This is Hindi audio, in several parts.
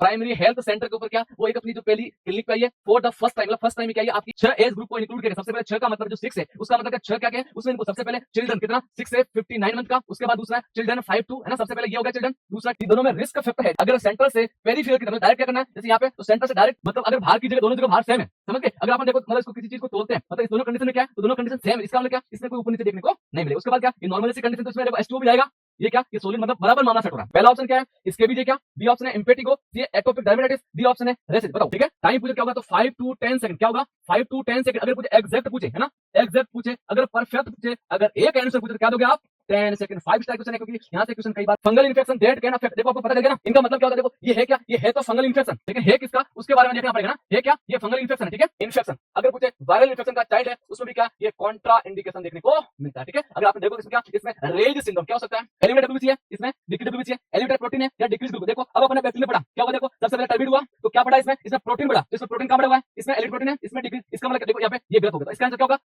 प्राइमरी हेल्थ सेंटर के ऊपर क्या वो एक अपनी जो पहली क्लिनिक पे आई है फॉर द फर्स्ट टाइम, मतलब फर्स्ट टाइम क्या है आपकी 6 एज ग्रुप को इंक्लूड किया। सबसे पहले 6 का मतलब जो 6 है उसका मतलब क्या 6 क्या है उसमें इनको सबसे पहले चिल्ड्रन कितना 6 से 59 मंथ का, उसके बाद दूसरा है चिल्ड्रन 5 टू है ना, सबसे पहले ये हो गया चिल्ड्रन। दूसरा दोनों में रिस्क फैक्टर है, अगर सेंटर से पेरिफेरल की तरफ डायरेक्ट क्या करना है, जैसे यहाँ पे तो सेंटर से डायरेक्ट मतलब अगर भार की जगह दोनों जगह भार सेम है, समझ गए। अगर आप देखो मतलब इसको किसी चीज को तोलते हैं मतलब इस दोनों कंडीशन में क्या है तो दोनों कंडीशन सेम है, इसका मतलब क्या इसमें कोई ऊपर नीचे देखने को नहीं मिलेगा। उसके बाद क्या ये नॉर्मल सी कंडीशन तो इसमें देखो H2O भी जाएगा, ये क्या ये सोलिड मतलब बराबर मामला सेट हो रहा है। पहला ऑप्शन क्या है इसके भी क्या, बी ऑप्शन है इम्पेटिगो, सी एटोपिक डायबिटिस, डी ऑप्शन है रेसिस। बताओ ठीक है। टाइम पूछे क्या होगा तो 5 टू 10 सेकंड, क्या होगा 5 टू 10 सेकंड। अगर पूछे एग्जैक्ट पूछे है ना, एग्जैक्ट पूछे, अगर परफेक्ट पूछे, अगर एक आंसर पूछे तो क्या दोगे आप 10 सेकंड। 5 स्टार क्वेश्चन है क्योंकि यहाँ से क्वेश्चन कई बार fungal infection that can affect, देखो आपको पता चल गया ना इनका मतलब क्या होता है। देखो ये है क्या, ये है तो फंगल इन्फेक्शन, लेकिन है किसका उसके बारे में देखना पड़ेगा ना, ये क्या ये फंगल इन्फेक्शन है, ठीक है इन्फेक्शन। अगर पूछे वायरल इन्फेक्शन का चाइल्ड है उसमें भी क्या ये कॉन्ट्रा इंडिकेशन देखने को मिलता है, ठीक है। अगर आप देखो इसमें क्या इसमें रेज सिंड्रोम क्या हो सकता है, एलिवेटेड डब्ल्यूबीसी है, इसमें डिक्रीज डब्ल्यूबीसी है, एलिवेटेड प्रोटीन है या डिक्रीज ग्लूकोज। देखो अब अपने बैक्टीरिया में पढ़ा क्या हुआ, देखो सबसे पहले टर्बिड हुआ तो क्या पढ़ा इसमें प्रोटीन बढ़ा, इसमें प्रोटीन कहां बढ़ा हुआ है, इसमें एलिवेटेड प्रोटीन है, इसमें डिक्रीज, इसका मतलब देखो यहाँ पे ये गलत हो गया, इसका आंसर क्या होगा।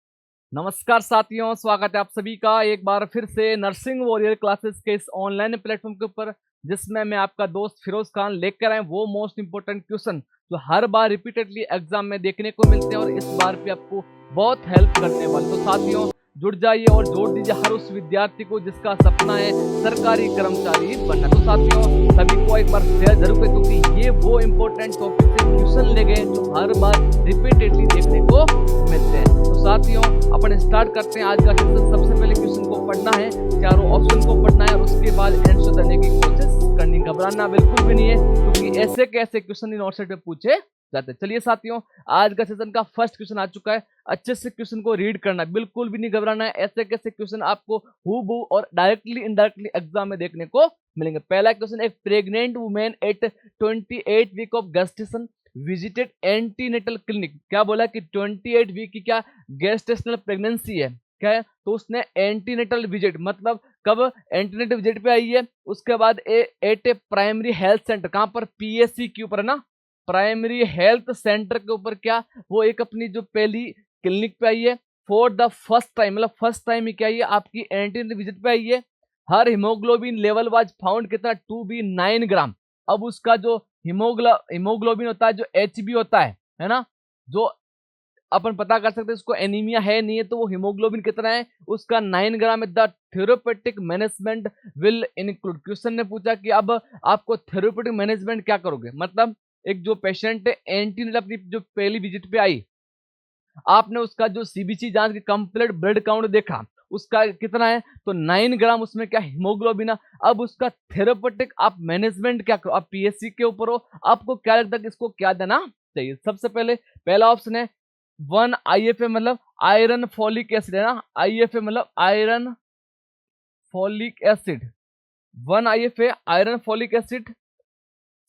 नमस्कार साथियों, स्वागत है आप सभी का एक बार फिर से नर्सिंग वॉरियर क्लासेस के इस ऑनलाइन प्लेटफॉर्म के ऊपर, जिसमें मैं आपका दोस्त फिरोज खान लेकर आए वो मोस्ट इंपोर्टेंट क्वेश्चन जो हर बार रिपीटेडली एग्जाम में देखने को मिलते हैं और इस बार भी आपको बहुत हेल्प करने वाले। तो साथियों जुड़ जाइए और जोड़ दीजिए हर उस विद्यार्थी को जिसका सपना है सरकारी कर्मचारी बनना। तो साथियों सभी को एक बार शेयर जरूर करें क्योंकि ये वो इम्पोर्टेंट टॉपिक से क्वेश्चन ले गए जो हर बार रिपीटेडली देखने को मिलते हैं। तो साथियों अपन स्टार्ट करते हैं आज का क्वेश्चन। सबसे पहले क्वेश्चन को पढ़ना है, चारों ऑप्शन को पढ़ना है और उसके बाद आंसर देने की कोशिश करनी। घबराना बिल्कुल भी नहीं है क्योंकि ऐसे कैसे क्वेश्चन इन ऑप्शन पे पूछे जाते हैं। चलिए साथियों आज का सेशन का फर्स्ट क्वेश्चन आ चुका है, अच्छे से क्वेश्चन को रीड करना, बिल्कुल भी नहीं घबराना है। ऐसे कैसे क्वेश्चन आपको हूबहू और डायरेक्टली इनडायरेक्टली एग्जाम में देखने को मिलेंगे। पहला क्वेश्चन, एक pregnant women at 28 week of gestation visited antenatal clinic. क्या बोला कि 28 वीक की क्या गेस्टेशनल प्रेगनेंसी है क्या है, तो उसने एंटीनेटल विजिट मतलब कब एंटीनेटल विजिट पे आई है, उसके बाद एट ए प्राइमरी हेल्थ सेंटर, कहां पर पीएससी के ऊपर है ना, प्राइमरी हेल्थ सेंटर के ऊपर क्या वो एक अपनी जो पहली क्लिनिक पे आई है फॉर द फर्स्ट टाइम, मतलब फर्स्ट टाइम ही क्या है आपकी एंटीनेटल विजिट पे आई है। हर हीमोग्लोबिन लेवल वाज फाउंड कितना 2B9 ग्राम। अब उसका जो हीमोग्लोबिन होता है जो HB होता है ना, जो अपन पता कर सकते हैं इसको एनीमिया है नहीं है तो वो हीमोग्लोबिन कितना है उसका 9 ग्राम है। The therapeutic management will include, question ने पूछा कि अब आपको थेरेपेटिक मैनेजमेंट क्या करोगे, मतलब एक जो पेशेंट है एंटीनेटल अपनी जो पहली विजिट पे आई, आपने उसका जो सीबीसी जांच की कंप्लीट ब्लड काउंट देखा उसका कितना है तो 9 ग्राम उसमें क्या हीमोग्लोबिन है। अब उसका थेरेपेटिक आप मैनेजमेंट क्या करो, आप पीएससी के ऊपर हो, आपको क्या लगता है कि इसको क्या देना चाहिए। सबसे पहले पहला ऑप्शन है 1 IFA मतलब आयरन फॉलिक एसिड है ना, IFA मतलब iron folic acid, 1 IFA iron folic acid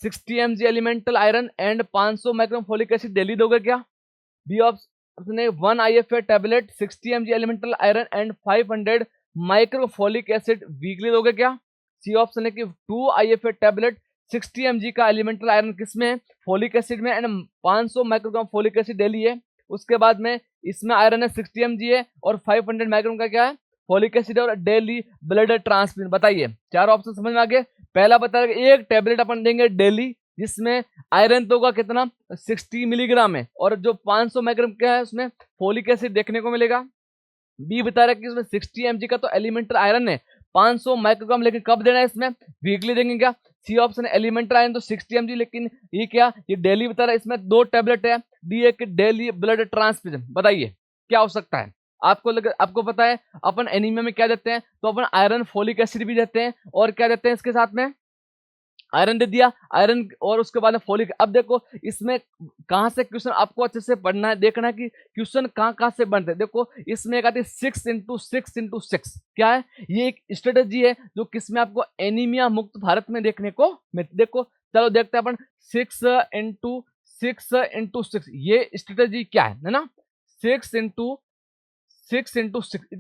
60 mg elemental iron and 500 micron folic acid daily दोगे क्या। बी ऑप्शन है 1 IFA tablet 60 mg elemental iron and 500 micro folic acid weekly दोगे क्या। सी ऑप्शन है कि 2 IFA टैबलेट 60 mg का एलिमेंटल आयरन किसमें है फॉलिक एसिड में and 500 microgram folic acid daily है। उसके बाद में इसमें आयरन है 60 mg है और 500 माइक्रोग्राम का क्या है फॉलिक एसिड और डेली ब्लड ट्रांसफ्यूजन। बताइए चार ऑप्शन समझ में आ गए। पहला बताया एक टैबलेट अपन देंगे डेली जिसमें आयरन तो होगा कितना 60 मिलीग्राम है और जो 500 माइक्रोग्राम क्या है उसमें फॉलिक एसिड देखने को मिलेगा। बी बता रहा है कि इसमें 60 mg का तो एलिमेंटल आयरन है 500 माइक्रोग्राम, लेकिन कब देना है इसमें वीकली देंगे क्या। सी ऑप्शन एलिमेंटल आयरन तो 60 mg लेकिन ये क्या ये डेली बता रहा है, इसमें 2 टैबलेट है। डी एक डेली ब्लड ट्रांसफ्यूजन, बताइए क्या हो सकता है। आपको पता है अपन एनीमिया में क्या देते हैं तो अपन आयरन फॉलिक एसिड भी देते हैं और क्या देते हैं इसके साथ में आयरन दे दिया, आयरन और उसके बाद फॉलिक। अब देखो इसमें कहां से क्वेश्चन आपको अच्छे से पढ़ना है, देखना है कि क्वेश्चन कहां से बनते हैं। देखो इसमें एक आती है 6x6 क्या है, ये एक स्ट्रेटेजी है जो किसमें आपको एनीमिया मुक्त भारत में देखने को देखो चलो देखते हैं अपन 6x6 ये स्ट्रेटेजी क्या है ना, 6x6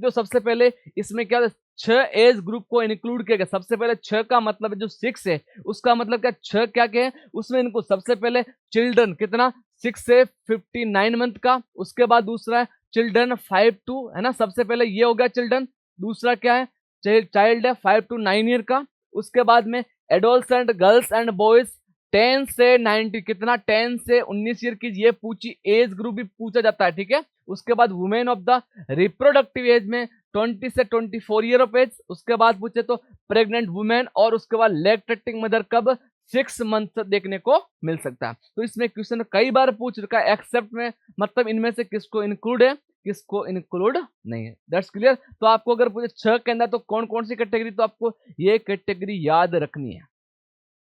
तो सबसे पहले इसमें क्या 6 एज ग्रुप को इंक्लूड किया गया। सबसे पहले 6 का मतलब जो 6 है उसका मतलब क्या 6 क्या है उसमें इनको सबसे पहले चिल्ड्रन कितना 6 से 59 मंथ का, उसके बाद दूसरा है चिल्ड्रन 5 टू है ना, सबसे पहले ये हो गया चिल्ड्रन, दूसरा क्या है चाइल्ड है 5 to 9 ईयर का, उसके बाद में एडोलसेंट गर्ल्स एंड बॉयज 10 से 90 कितना 10 से 19 ईयर की ये पूछी एज ग्रुप भी पूछा जाता है, ठीक है। उसके बाद women of the reproductive age में 20 से 24 ईयर ऑफ एज। उसके बाद पूछे तो प्रेग्नेंट वुमेन, और उसके बाद लैक्टेटिंग मदर कब 6 मंथ देखने को मिल सकता है। तो इसमें क्वेश्चन कई बार पूछ रखा है एक्सेप्ट में, मतलब इनमें से किसको इंक्लूड है किसको इंक्लूड नहीं है। That's clear. तो आपको अगर पूछे 6 के अंदर तो कौन कौन सी कैटेगरी, तो आपको ये कैटेगरी याद रखनी है।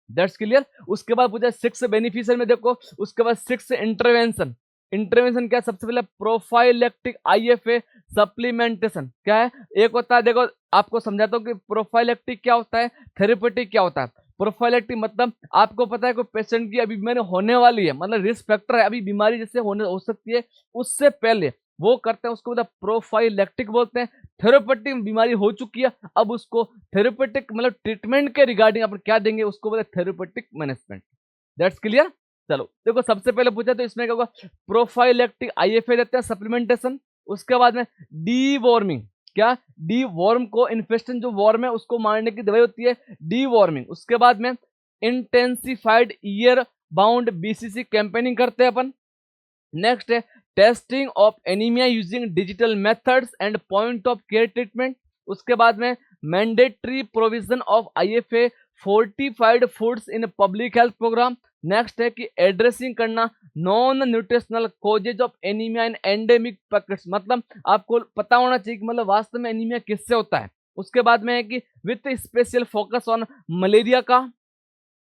That's clear. उसके बाद पूछा 6 बेनिफिशियल में देखो, उसके बाद 6 इंटरवेंशन। इंटरवेंशन क्या है? सबसे पहले प्रोफाइलेक्टिक आईएफए सप्लीमेंटेशन क्या है? एक होता है, देखो आपको समझाता हूँ कि प्रोफाइलेक्टिक क्या होता है, थेरेपेटिक क्या होता है। प्रोफाइलेक्टिक मतलब आपको पता है कोई पेशेंट की अभी बीमारी होने वाली है, मतलब रिस्क फैक्टर है, अभी बीमारी जैसे होने हो सकती है, उससे पहले वो करते हैं, उसको मतलब प्रोफाइलेक्टिक बोलते हैं। थेरेपेटिक बीमारी हो चुकी है, अब उसको थेरेपेटिक मतलब ट्रीटमेंट के रिगार्डिंग अपन क्या देंगे, उसको बोलते हैं थेरेपेटिक मैनेजमेंट। That's clear. चलो देखो सबसे पहले पूछा तो इसमें क्या होगा, प्रोफाइलेक्टिक आईएफए देते हैं सप्लीमेंटेशन। उसके बाद में डीवॉर्मिंग क्या, डीवॉर्म को इन्फेक्शन जो वॉर्म है उसको मारने की दवाई होती है डीवॉर्मिंग। उसके बाद में intensified year bound BCC campaigning करते हैं अपन। नेक्स्ट है testing of anaemia using digital methods and point of care treatment. उसके बाद में mandatory provision of IFA fortified foods in public health programme. Next है कि एड्रेसिंग करना non nutritional causes of anaemia in endemic pockets, मतलब आपको पता होना चाहिए कि मतलब वास्तव में एनीमिया किससे होता है। उसके बाद में है कि with special focus on malaria का,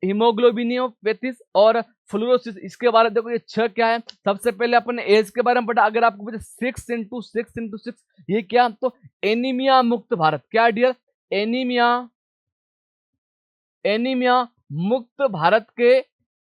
हीमोग्लोबिनियोपैथीज और फ्लोरोसिस। इसके बारे में देखो ये 6 क्या है। सबसे पहले अपन एज के बारे में पढ़ा, अगर आपको पूछे 6 × 6 ये क्या, तो एनीमिया मुक्त भारत क्या डियर, एनीमिया एनीमिया मुक्त भारत के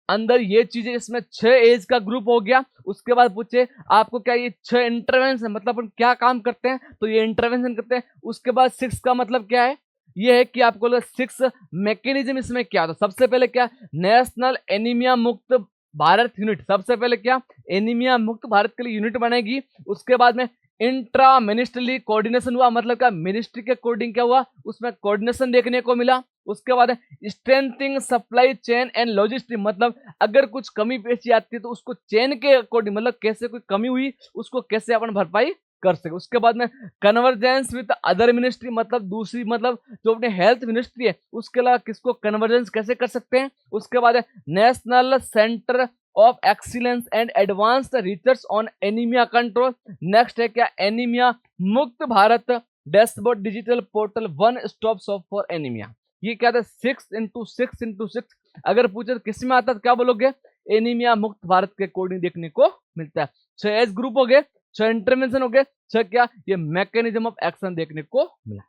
अंदर ये चीजें, इसमें 6 एज का ग्रुप हो गया। उसके बाद पूछे आपको क्या ये 6 इंटरवेंशन मतलब अपन क्या काम करते हैं, तो ये इंटरवेंशन करते हैं। उसके बाद 6 का मतलब क्या है, ये है कि आपको 6 मैकेनिज्म इसमें क्या था। सबसे पहले क्या, नेशनल एनीमिया मुक्त भारत यूनिट, सबसे पहले क्या एनीमिया मुक्त भारत के लिए यूनिट बनेगी। उसके बाद में इंट्रा मिनिस्ट्री कोऑर्डिनेशन हुआ, मतलब क्या मिनिस्ट्री के अकॉर्डिंग क्या हुआ, उसमें कोऑर्डिनेशन देखने को मिला। उसके बाद strengthening supply chain and logistic, मतलब अगर कुछ कमी पेशी आती है तो उसको चेन के अकॉर्डिंग, मतलब कैसे कोई कमी हुई उसको कैसे अपन भरपाई कर सके। उसके बाद में कन्वर्जेंस विद अदर मिनिस्ट्री, मतलब दूसरी मतलब जो अपने हेल्थ मिनिस्ट्री है उसके अलावा किसको कन्वर्जेंस कैसे कर सकते हैं। उसके बाद national centre of excellence and advanced research on anaemia control. Next है क्या, एनीमिया मुक्त Bharat dashboard digital portal one stop shop for anaemia. ये क्या था 6 × 6 अगर पूछे तो किस में आता है, क्या बोलोगे, एनीमिया मुक्त भारत के अकॉर्डिंग देखने को मिलता है। 6 एज ग्रुप हो गए, 6 इंटरवेंशन हो गए, 6 क्या ये मैकेनिज्म ऑफ एक्शन देखने को मिला।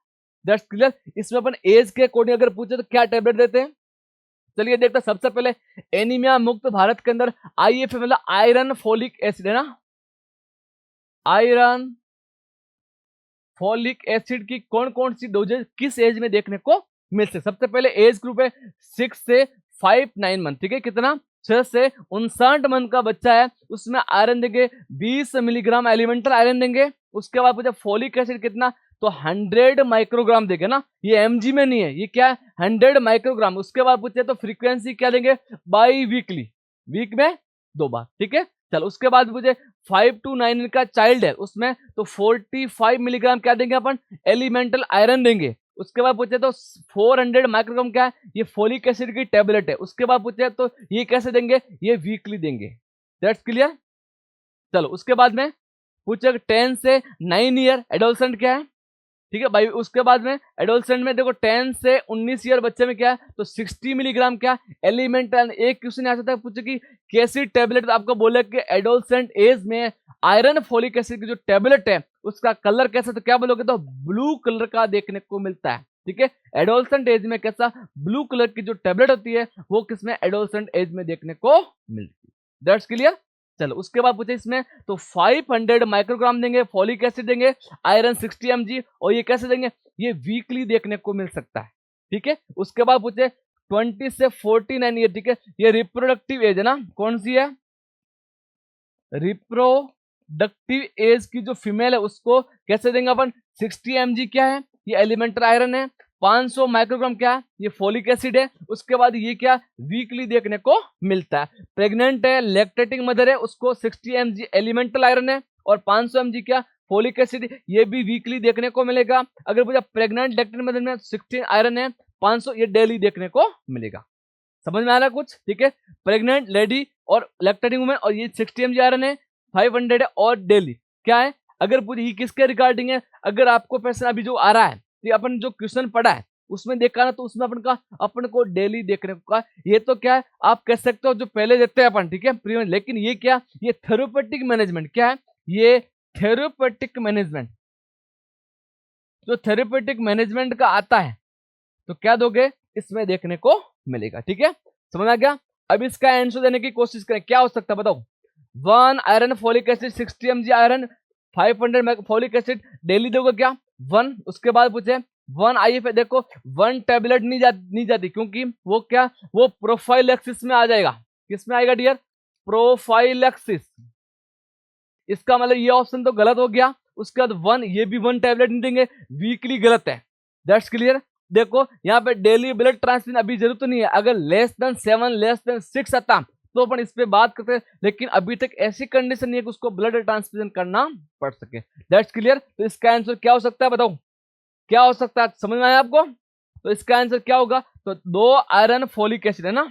That's clear. इसमें अपन एज के अकॉर्डिंग अगर पूछे तो क्या टैबलेट देते हैं, चलिए देखते हैं। सबसे पहले एनीमिया मुक्त भारत के अंदर आईएफए मतलब आयरन फोलिक एसिड है ना, आयरन फोलिक एसिड की कौन कौन सी डोजेज किस एज में देखने को मिल सकते। सबसे पहले एज ग्रुप है 6 से 59 मंथ, ठीक है, कितना 6 से 59 मंथ का बच्चा है, उसमें आयरन देंगे 20 मिलीग्राम एलिमेंटल आयरन देंगे। उसके बाद पूछा फोलिक एसिड कितना, तो 100 माइक्रोग्राम देंगे ना, ये एमजी में नहीं है, ये क्या है 100 माइक्रोग्राम। उसके बाद पूछे तो फ्रीक्वेंसी क्या देंगे, बाई वीकली, वीक में 2 बार, ठीक है। चलो उसके बाद मुझे 5 to 9 का चाइल्ड है उसमें तो 45 मिलीग्राम क्या देंगे अपन, एलिमेंटल आयरन देंगे। उसके बाद पूछे तो 400 माइक्रोग्राम क्या है, ये फोलिक एसिड की टेबलेट है। उसके बाद पूछे तो ये कैसे देंगे, ये वीकली देंगे। That's clear. चलो उसके बाद में पूछे 10 से 9 ईयर एडोलसेंट क्या है, ठीक है भाई। उसके बाद में एडोलसेंट में देखो 10 से 19 ईयर बच्चे में क्या है, तो 60 मिलीग्राम क्या एलिमेंटल। एक क्वेश्चन आ सकता है पूछे कि कैसी टेबलेट, आपको बोले कि एडोलसेंट एज में आयरन फोलिक एसिड की जो टेबलेट है उसका कलर कैसा, तो क्या बोलोगे, तो ब्लू कलर का देखने को मिलता है, ठीक है। एडोलसेंट एज में कैसा ब्लू कलर की जो टेबलेट होती है वो किसमें, एडोलसेंट एज में देखने को मिलती है। That's clear. चलो उसके बाद पूछे इसमें तो 500 माइक्रोग्राम देंगे फोलिक एसिड देंगे, आयरन 60 mg, और ये कैसे देंगे, ये वीकली देखने को मिल सकता है, ठीक है। उसके बाद पूछे 20 से 49 ईयर, ठीक है, ये रिप्रोडक्टिव एज है ना, कौन सी है, रिप्रोडक्टिव एज की जो फीमेल है उसको कैसे देंगे अपन, 60 mg क्या है, ये एलिमेंटल आयरन है। 500 माइक्रोग्राम क्या है, ये फोलिक एसिड है। उसके बाद ये क्या वीकली देखने को मिलता है। प्रेग्नेंट है, लैक्टेटिंग मदर है, उसको 60 mg एलिमेंटल आयरन है और 500 mg क्या फोलिक एसिड, ये भी वीकली देखने को मिलेगा। अगर पूछा प्रेग्नेंट लैक्टेटिंग मदर में 16 आयरन है, 500 ये डेली देखने को मिलेगा। समझ में आ रहा है कुछ? ठीक है, प्रेग्नेंट लेडी और लैक्टेटिंग वुमेन और ये 60 mg आयरन है, 500 है और डेली क्या है। अगर पूरी किसके रिगार्डिंग है, अगर आपको क्वेश्चन अभी जो आ रहा है, तो अपन जो क्वेश्चन पढ़ा है उसमें देखा ना, तो उसमें अपन को डेली देखने को कहा। ये तो क्या है, आप कह सकते हो जो पहले देते हैं अपन, ठीक है प्रीवियस, लेकिन ये क्या, ये थेरेपेटिक मैनेजमेंट क्या है, ये थेरेपेटिक मैनेजमेंट, जो थेरेपेटिक मैनेजमेंट का आता है तो क्या दोगे, इसमें देखने को मिलेगा। ठीक है, समझ आ गया। अब इसका आंसर देने की कोशिश करें, क्या हो सकता है बताओ। 1 iron folic acid 60 mg iron 500 folic acid daily दोगे क्या 1। उसके बाद पूछे 1 IF, देखो 1 टेबलेट नहीं जाती क्योंकि वो क्या, वो प्रोफाइलैक्सिस में आ जाएगा। किस में आएगा डियर, प्रोफाइलैक्सिस। इसका मतलब ये ऑप्शन तो गलत हो गया। उसके बाद 1, ये भी 1 टेबलेट नहीं देंगे, वीकली गलत है। That's clear. देखो यहाँ पे डेली ब्लड ट्रांसफ्यूजन अभी जरूरत नहीं है, अगर लेस देन 7 लेस देन 6 आता तो अपन इस पे बात करते हैं, लेकिन अभी तक ऐसी कंडीशन नहीं है कि उसको ब्लड ट्रांसफ्यूजन करना पड़ सके। That's clear. तो इसका आंसर क्या हो सकता है बताओ, क्या हो सकता है, समझ में आया आपको। तो इसका आंसर क्या होगा, तो 2 आयरन फोलिक एसिड है ना,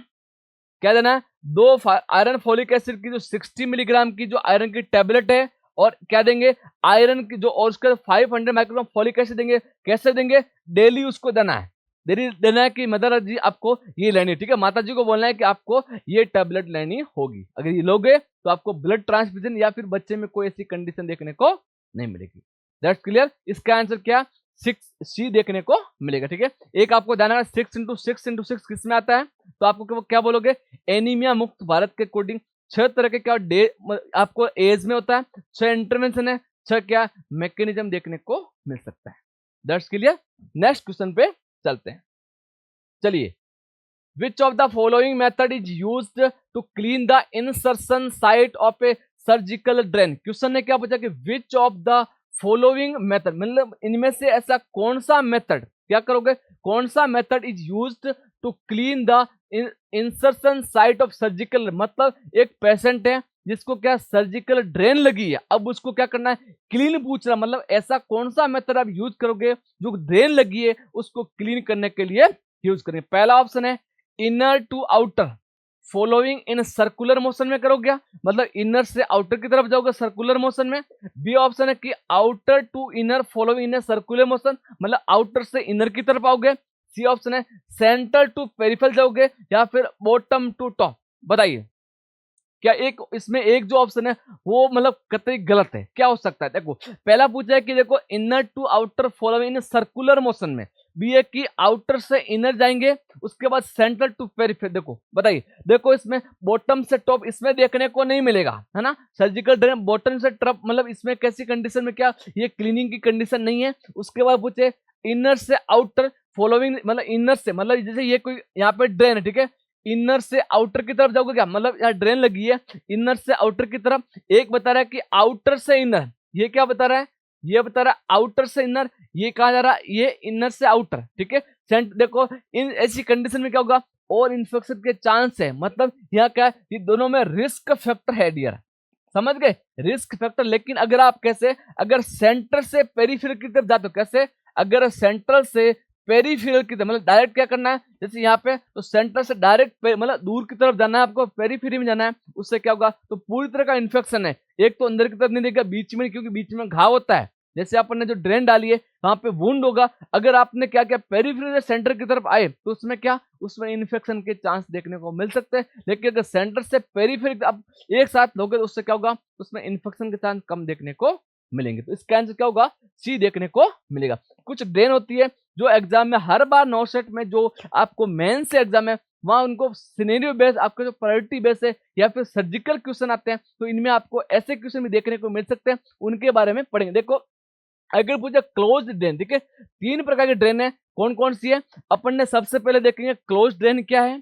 क्या देना है, 2 आयरन फोलिक एसिड की जो 60 मिलीग्राम की जो आयरन की टेबलेट है, और क्या देंगे आयरन की जो, और उसके 500 माइक्रोग्राम फोलिक एसिड देंगे। कैसे देंगे, डेली उसको देना है, डेली देना है कि मदर जी आपको ये लेनी है। ठीक है, माता जी को बोलना है कि आपको ये टेबलेट लेनी होगी। अगर ये लोगे तो आपको ब्लड ट्रांसफ्यूजन या फिर बच्चे में कोई ऐसी कंडीशन देखने को नहीं मिलेगी। That's clear. इसका आंसर क्या, 6C देखने को मिलेगा। ठीक है, एक आपको जाना है 6 इंटू 6 किस में आता है, तो आपको क्या बोलोगे, एनीमिया मुक्त भारत के अकॉर्डिंग 6 तरह के क्या डे आपको एज में होता है, 6 इंटरवेंशन है, 6 क्या मैकेनिज्म देखने को मिल सकता है। That's clear. नेक्स्ट क्वेश्चन पे चलते हैं। चलिए, which of the following method is used to clean the insertion site of a surgical drain. Question ने क्या पूछा कि which of the following method, मतलब इनमें से ऐसा कौन सा मेथड, क्या करोगे, कौन सा method is used to clean the insertion site of surgical, मतलब एक पेशेंट है जिसको क्या सर्जिकल ड्रेन लगी है, अब उसको क्या करना है, क्लीन पूछ रहा, मतलब ऐसा कौन सा मेथड आप यूज करोगे जो ड्रेन लगी है उसको क्लीन करने के लिए यूज करेंगे। पहला ऑप्शन है inner to outer following in circular motion में करोगे, मतलब इनर से आउटर की तरफ जाओगे सर्कुलर मोशन में। बी ऑप्शन है कि outer to inner following in circular motion, मतलब आउटर से इनर की तरफ आओगे। सी ऑप्शन है सेंटर टू पेरिफेरल जाओगे, या फिर बॉटम टू टॉप। बताइए क्या एक इसमें एक जो ऑप्शन है वो मतलब कतई गलत है, क्या हो सकता है। देखो पहला पूछा है कि देखो inner to outer following in circular motion में, बी है कि आउटर से इनर जाएंगे, उसके बाद सेंटर टू पेरिफेरल। देखो बताइए, देखो इसमें बॉटम से टॉप इसमें देखने को नहीं मिलेगा, है ना, सर्जिकल ड्रेन बॉटम से टॉप, मतलब इसमें कैसी कंडीशन में, क्या ये क्लीनिंग की कंडीशन नहीं है। उसके बाद पूछे इनर से आउटर फॉलोइंग, मतलब इनर से, मतलब जैसे ये कोई यहाँ पे ड्रेन है, ठीक है, इनर से आउटर की तरफ जाओगे क्या, मतलब यहाँ ड्रेन लगी है इनर से आउटर की तरफ। एक बता रहा है कि आउटर से इनर, ये क्या बता रहा है, ये बता रहा है आउटर से इनर, ये कहा जा रहा है ये इनर से आउटर। ठीक है, देखो इन ऐसी कंडीशन में क्या होगा, और इन्फेक्शन के चांस है, मतलब यहाँ क्या है, ये दोनों में रिस्क फैक्टर है डियर, समझ गए, रिस्क फैक्टर। लेकिन अगर आप कैसे, अगर सेंटर से पेरिफेरल की तरफ जाते हो, कैसे, अगर सेंट्रल से पेरिफेरल की तरफ, मतलब डायरेक्ट क्या करना है, जैसे यहाँ पे तो सेंटर से डायरेक्ट मतलब दूर की तरफ जाना है आपको, पेरिफेरी में जाना है, उससे क्या होगा, तो पूरी तरह का इन्फेक्शन है। एक तो अंदर की तरफ नहीं देगा, बीच में, क्योंकि बीच में घाव होता है, जैसे आपने जो ड्रेन डाली है वहां पे वुंड होगा। अगर आपने क्या किया पेरिफेरल से सेंटर की तरफ आए तो उसमें क्या, उसमें इन्फेक्शन के चांस देखने को मिल सकते हैं। लेकिन अगर सेंटर से पेरिफेरल आप एक साथ लोगे तो उससे क्या होगा, उसमें इन्फेक्शन के चांस कम देखने को मिलेंगे। तो इसका आंसर क्या होगा, सी देखने को मिलेगा। कुछ ड्रेन होती है जो एग्जाम में हर बार 9 सेट में जो आपको मेन से एग्जाम है वहां उनको सिनेरियो बेस, आपका जो प्रायोरिटी बेस है या फिर सर्जिकल क्वेश्चन आते हैं, तो इनमें आपको ऐसे क्वेश्चन भी देखने को मिल सकते हैं, उनके बारे में पढ़ेंगे। देखो अगर पूछे क्लोज ड्रेन, ठीक है, 3 प्रकार की ड्रेन है, कौन कौन सी है, अपन ने सबसे पहले देखेंगे क्लोज ड्रेन क्या है,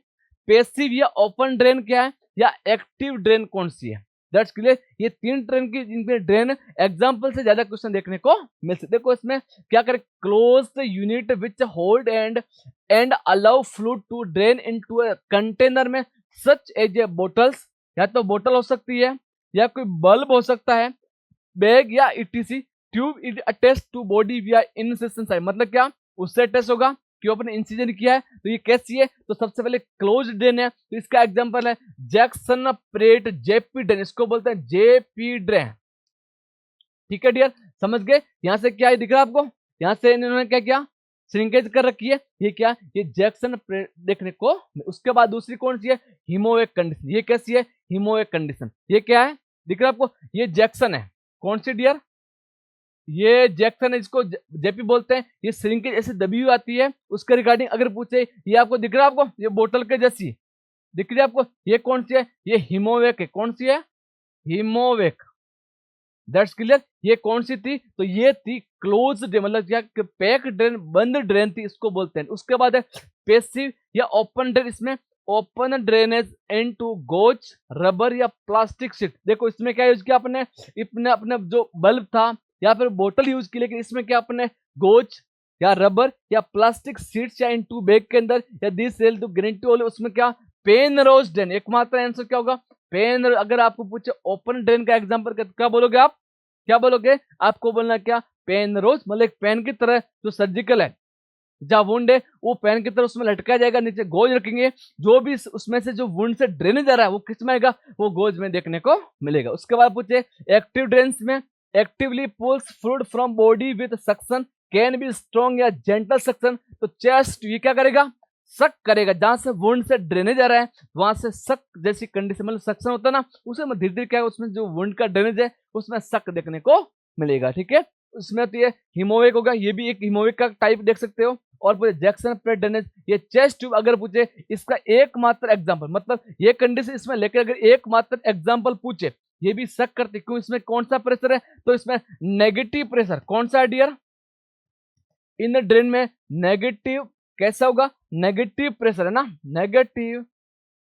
पैसिव या ओपन ड्रेन क्या है, या एक्टिव ड्रेन कौन सी है। That's clear. ये 3 ट्रेन की जिनके ड्रेन एग्जांपल से ज्यादा क्वेश्चन देखने को मिल सकते। देखो इसमें क्या करें, close the unit which hold and allow fluid to drain into a container में सच एज ए बोटल्स, या तो बोतल हो सकती है या कोई बल्ब हो सकता है, बैग या ETC. Tube is attached to body via incision side, मतलब क्या उससे अटैच होगा, क्यों अपने इंसिजन किया है। तो ये कैसी है, तो सबसे पहले क्लोज ड्रेन है, तो इसका एग्जांपल है जैक्सन प्रेट जेपी ड्रेन, इसको बोलते हैं जेपी ड्रेन। ठीक है डियर, समझ गए। यहां से क्या है दिख रहा है आपको, यहां से इन्होंने क्या किया, श्रिंकेज कर रखी है। ये क्या, ये जैक्सन प्रेट देखने को। उसके बाद दूसरी कौन सी है, हीमोवेक कंडीशन। ये कैसी है, हीमोवेक कंडीशन। ये क्या है दिख रहा है आपको, ये जैक्सन है, कौन सी डियर, ये जैक्सन है, इसको जेपी बोलते हैं। ये श्रिंकेज ऐसे दबी हुई आती है, उसके रिगार्डिंग अगर पूछे, ये आपको दिख रहा है आपको, ये बोतल के जैसी दिख रही है आपको, ये कौन सी है, ये हीमोवेक है। कौन सी है, हीमोवेक। That's clear. ये कौन सी थी, तो ये थी क्लोज ड्रेन, मतलब क्या पैक ड्रेन, बंद ड्रेन थी, इसको बोलते हैं। उसके बाद है पैसिव या ओपन ड्रेन। इसमें open drainage into goes, rubber या प्लास्टिक शीट। देखो इसमें क्या यूज किया अपने, अपने जो बल्ब था या फिर बोतल यूज की, लेकिन इसमें क्या अपने गोज या रबर या प्लास्टिक शीट्स या इनटू बैग के अंदर, या दिस सेल टू गारंटी वाले, उसमें क्या पेन रोज ड्रेन। एकमात्र आंसर क्या होगा, पेन। अगर आपको पूछे ओपन ड्रेन का एग्जांपल क्या बोलोगे आप, क्या बोलोगे, आपको बोलना क्या, पेन रोज, मतलब एक पेन की तरह जो सर्जिकल है, जहां वुंड है वो पेन की तरह उसमें लटकाया जाएगा, नीचे गोज रखेंगे, जो भी उसमें से जो वुंड से ड्रेनेज आ रहा है वो किस में आएगा, वो गोज में देखने को मिलेगा। उसके बाद पूछे एक्टिव ड्रेन्स में actively pulls fluid from body with suction, can be strong या जेंटल सक्शन। तो चेस्ट ये क्या करेगा, सक करेगा, जहां से वुंड से ड्रेनेज आ रहा है वहां से सक जैसी कंडीशन, मतलब सक्शन होता है ना, उसे धीरे धीरे क्या है, उसमें जो वुंड का ड्रेनेज है उसमें सक देखने को मिलेगा। ठीक है, उसमें तो ये हीमोवेक होगा, ये भी एक हीमोवेक का टाइप देख सकते हो। और पूछे जैक्सन प्लेट ड्रेनेज, ये चेस्ट ट्यूब अगर पूछे इसका एकमात्र एग्जांपल, मतलब ये कंडीशन इसमें लेकर अगर एकमात्र एग्जांपल पूछे, ये भी शक करते क्यों, इसमें कौन सा प्रेशर है, तो इसमें नेगेटिव प्रेशर। कौन सा है डियर, इन ड्रेन में नेगेटिव, कैसा होगा, नेगेटिव प्रेशर है ना, नेगेटिव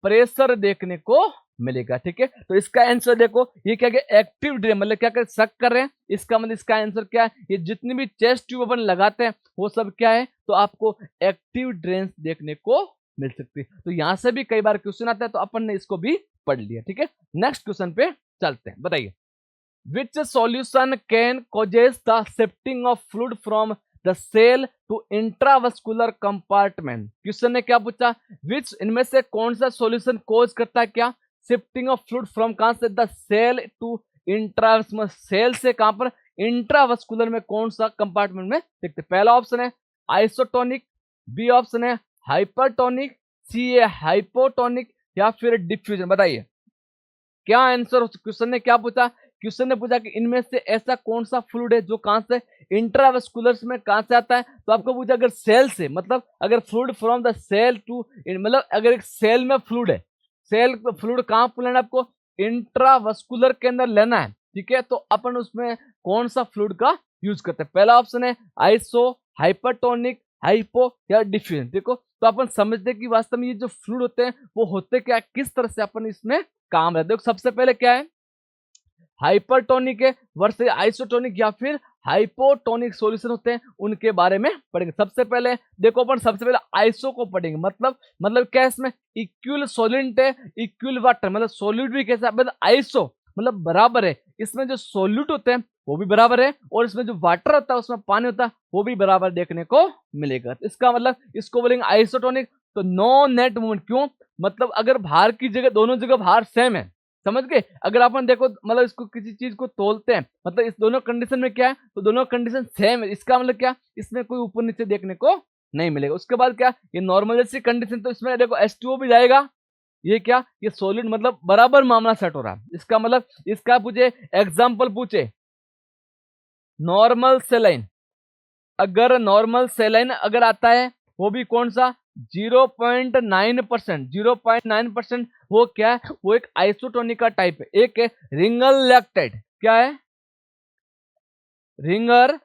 प्रेशर देखने को मिलेगा। ठीक है, तो इसका आंसर देखो, ये क्या है, एक्टिव ड्रेन, मतलब क्या कर शक कर रहे हैं, इसका मतलब इसका आंसर क्या है, ये जितनी भी चेस्ट ट्यूब अपन लगाते हैं वो सब क्या है, तो आपको एक्टिव ड्रेन देखने को मिल सकती है। तो यहां से भी कई बार क्वेश्चन आता है, तो अपन ने इसको भी पढ़ लिया। ठीक है, नेक्स्ट क्वेश्चन पे चलते हैं, बताइए which solution can causes the shifting of fluid from the cell to intravascular compartment. Question ने क्या पूछा, विच इनमें से कौन सा सॉल्यूशन कॉज करता है क्या, शिफ्टिंग ऑफ फ्लूइड फ्रॉम कहां से, the cell to intravascular, cell से कहां पर, इंट्रावस्कुलर में कौन सा कंपार्टमेंट में देखते। पहला ऑप्शन है आइसोटोनिक, बी ऑप्शन है हाइपरटोनिक, सी है हाइपोटोनिक, या फिर डिफ्यूजन। बताइए क्या आंसर, क्वेश्चन ने क्या पूछा, क्वेश्चन ने पूछा कि इनमें से ऐसा कौन सा फ्लूइड है जो कहां से, इंट्रावेस्कुलर में कहां से आता है। तो आपको पूछा अगर सेल से, मतलब अगर fluid from the cell to, मतलब अगर एक सेल में फ्लूइड है, सेल फ्लूइड कहां पर लेना है आपको, इंट्रावेस्कुलर के अंदर लेना है। ठीक है, तो अपन उसमें कौन सा फ्लूइड का यूज करते हैं। पहला ऑप्शन है आइसो, हाइपरटोनिक, हाइपो या डिफ्यूजन। देखो तो अपन समझते हैं कि वास्तव में ये जो फ्लूइड होते हैं वो होते क्या, किस तरह से अपन इसमें काम है। देखो सबसे पहले क्या है, हाइपरटोनिक है वर्सेस आइसोटोनिक या फिर हाइपोटोनिक सॉल्यूशन होते हैं, उनके बारे में पढ़ेंगे। सबसे पहले देखो अपन सबसे पहले आइसो को पढ़ेंगे, मतलब क्या इसमें इक्वल सॉल्वेंट है, इक्वल वाटर, मतलब सॉल्यूट भी कैसा, मतलब आइसो मतलब बराबर है, इसमें जो सॉल्यूट होते हैं वो भी बराबर है, और इसमें जो वाटर होता है उसमें पानी होता है वो भी बराबर देखने को मिलेगा। इसका मतलब इसको बोलेंगे आइसोटोनिक। तो नो नेट मूवमेंट, क्यों, मतलब अगर भार की जगह, दोनों जगह भार सेम है, समझ गए। अगर अपन देखो मतलब इसको किसी चीज को तोलते हैं, मतलब इस दोनों कंडीशन में क्या है, तो दोनों कंडीशन सेम है, इसका मतलब क्या, इसमें कोई ऊपर नीचे देखने को नहीं मिलेगा। उसके बाद क्या, ये नॉर्मल जैसी कंडीशन, तो इसमें देखो H2O भी जाएगा, ये क्या, ये सॉलिड, मतलब बराबर मामला सेट हो रहा है। इसका मतलब इसका पूछे एग्जाम्पल, पूछे नॉर्मल सेलाइन, अगर नॉर्मल सेलाइन अगर आता है वो भी कौन सा 0.9%, 0.9% वो क्या है, वो एक आइसोटोनिक का टाइप है। एक है रिंगल लैक्टेट, क्या है, रिंगर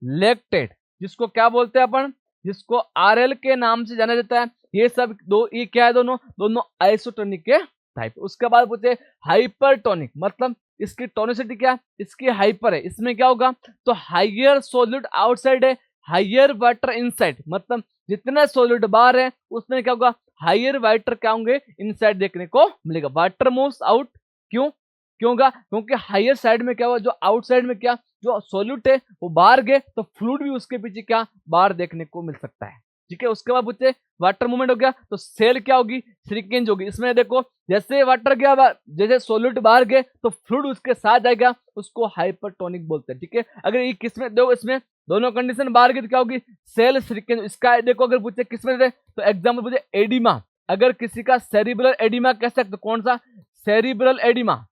लैक्टेट, जिसको क्या बोलते हैं अपन, जिसको RL के नाम से जाना जाता है। ये सब दो, ये क्या है, दोनों आइसोटोनिक के टाइप। उसके बाद पूछे हाइपरटोनिक, मतलब इसकी टोनिसिटी क्या है, इसकी हाइपर है, इसमें क्या होगा, तो हाइयर सोल्यूट आउटसाइड है, हाइयर वाटर इनसाइड, मतलब जितने सोल्यूट बाहर है उसमें क्या होगा, हाइयर वाटर क्या होंगे, इनसाइड देखने को मिलेगा। वाटर मूव्स आउट, क्यों क्यों होगा, क्योंकि हाइयर साइड में क्या हुआ, जो आउटसाइड में क्या, जो सोल्यूट है वो बाहर गए तो फ्लूइड भी उसके पीछे क्या बाहर देखने को मिल सकता है। ठीक है, उसके बाद पूछे वाटर मूवमेंट हो गया तो सेल क्या होगी, श्रिंकेज होगी। इसमें देखो जैसे वाटर गया जैसे सोल्यूट बाहर गए तो फ्लूइड उसके साथ जाएगा, उसको हाइपरटोनिक बोलते हैं। ठीक है, अगर ये किसमें दो, इसमें दोनों कंडीशन बाहर गई तो क्या होगी, सेल श्रिंकेज। इसका देखो अगर पूछे किसमें दे तो एग्जाम्पल पूछे एडिमा, अगर किसी का सेरिब्रल एडिमा कह सकते हो, कौन सा, सेरिब्रल एडिमा,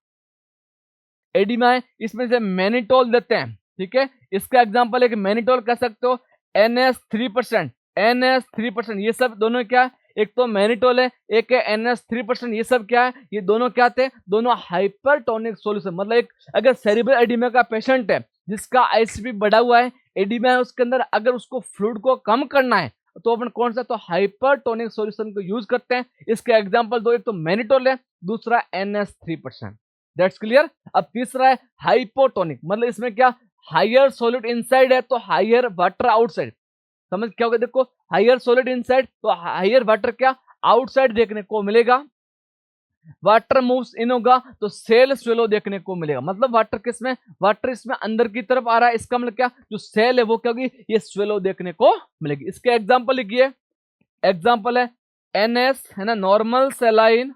एडिमा है, इसमें से मैनिटोल देते हैं। ठीक है, इसका एग्जांपल है कि मैनिटोल कह सकते हो, NH3%, NH3%, ये सब दोनों क्या है, एक तो मैनिटोल है, एक है NH3%, ये सब क्या है, ये दोनों क्या थे, दोनों हाइपरटोनिक सॉल्यूशन। मतलब एक अगर सेरिब्रल एडिमा का पेशेंट है जिसका ICP बढ़ा हुआ है, एडिमा है उसके अंदर, अगर उसको फ्लूइड को कम करना है तो अपन कौन सा, तो हाइपरटोनिक सॉल्यूशन को यूज करते हैं। इसके एग्जांपल दो, एक तो मैनिटोल है, दूसरा NH3%। That's clear. अब तीसरा है हाइपोटोनिक, मतलब इसमें क्या, हायर सॉलिड इनसाइड है तो हायर वाटर आउटसाइड। समझ क्या होगा, देखो हायर सॉलिड इनसाइड तो हायर वाटर क्या आउटसाइड देखने को मिलेगा। वाटर मूव्स इन होगा तो सेल स्वेलो देखने को मिलेगा, मतलब वाटर किसमें, वाटर इसमें अंदर की तरफ आ रहा है, इसका मतलब क्या, जो सेल है वो क्या होगी, ये स्वेलो देखने को मिलेगी। इसके एग्जाम्पल लिखिए, एग्जाम्पल है NS है ना, नॉर्मल सेलाइन,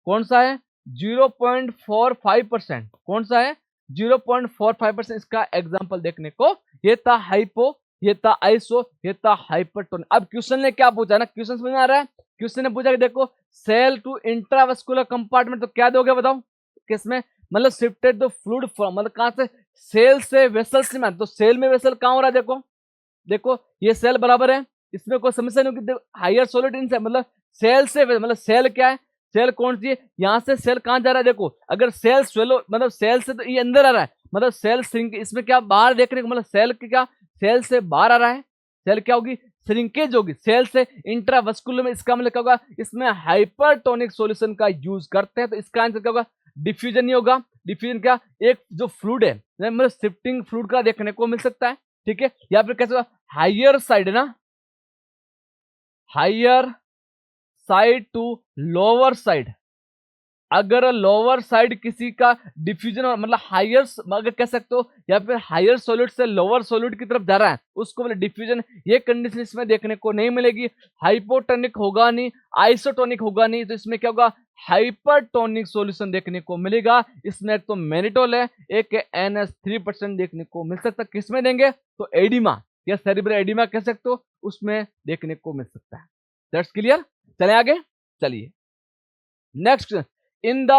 कौन सा है, 0.45%, कौन सा है, 0.45%। इसका एग्जांपल देखने को, ये था हाइपो, ये था आइसो, ये था हाइपरटोनिक। अब क्वेश्चन ने क्या पूछा ना, क्वेश्चन समझ में आ रहा है, क्वेश्चन ने पूछा कि देखो सेल टू इंट्रावेस्कुलर कंपार्टमेंट, तो क्या दोगे बताओ, किसमें, मतलब शिफ्टेड द फ्लूइड फ्रॉम, मतलब कहां से, सेल से वेसल्स में, तो सेल में वेसल कहां हो रहा है, देखो देखो ये सेल बराबर है, इसमें कोई समस्या नहीं होगी। हायर सॉलिड इनसाइड, मतलब सेल से, मतलब सेल क्या है, सेल कौन सी है, यहाँ से सेल कहाँ जा रहा है, देखो अगर सेल स्वेलो, मतलब सेल से तो ये अंदर आ रहा है, मतलब सेल श्रिंक, इसमें क्या बाहर देखने को, मतलब सेल के क्या, सेल से बाहर आ रहा है, सेल क्या होगी, श्रिंकेज होगी, सेल से इंट्रावस्कुलर में, इसका मतलब क्या होगा, इसमें हाइपरटोनिक सॉल्यूशन का यूज करते हैं। तो इसका आंसर क्या होगा, डिफ्यूजन नहीं होगा, डिफ्यूजन क्या, एक जो फ्लूइड है, मतलब शिफ्टिंग फ्लूइड का देखने को मिल सकता है। ठीक है, या फिर कैसे, हायर साइड है ना, higher side to lower side, अगर लोअर साइड किसी का डिफ्यूजन मतलब हायर, अगर कह सकते हो, या फिर हायर सॉलिड से लोअर सॉलिड की तरफ जा रहा है उसको मतलब डिफ्यूजन, ये कंडीशन इसमें देखने को नहीं मिलेगी। हाइपोटोनिक होगा नहीं, आइसोटोनिक होगा नहीं, तो इसमें क्या होगा, हाइपरटोनिक सॉल्यूशन देखने को मिलेगा। इसमें एक तो मैनिटोल है, एक है NH3% देखने को मिल सकता है। किसमें देंगे, तो एडिमा या सेरिब्रल एडिमा कह सकते हो, उसमें देखने को मिल सकता है। That's clear. चले आगे, चलिए next, in the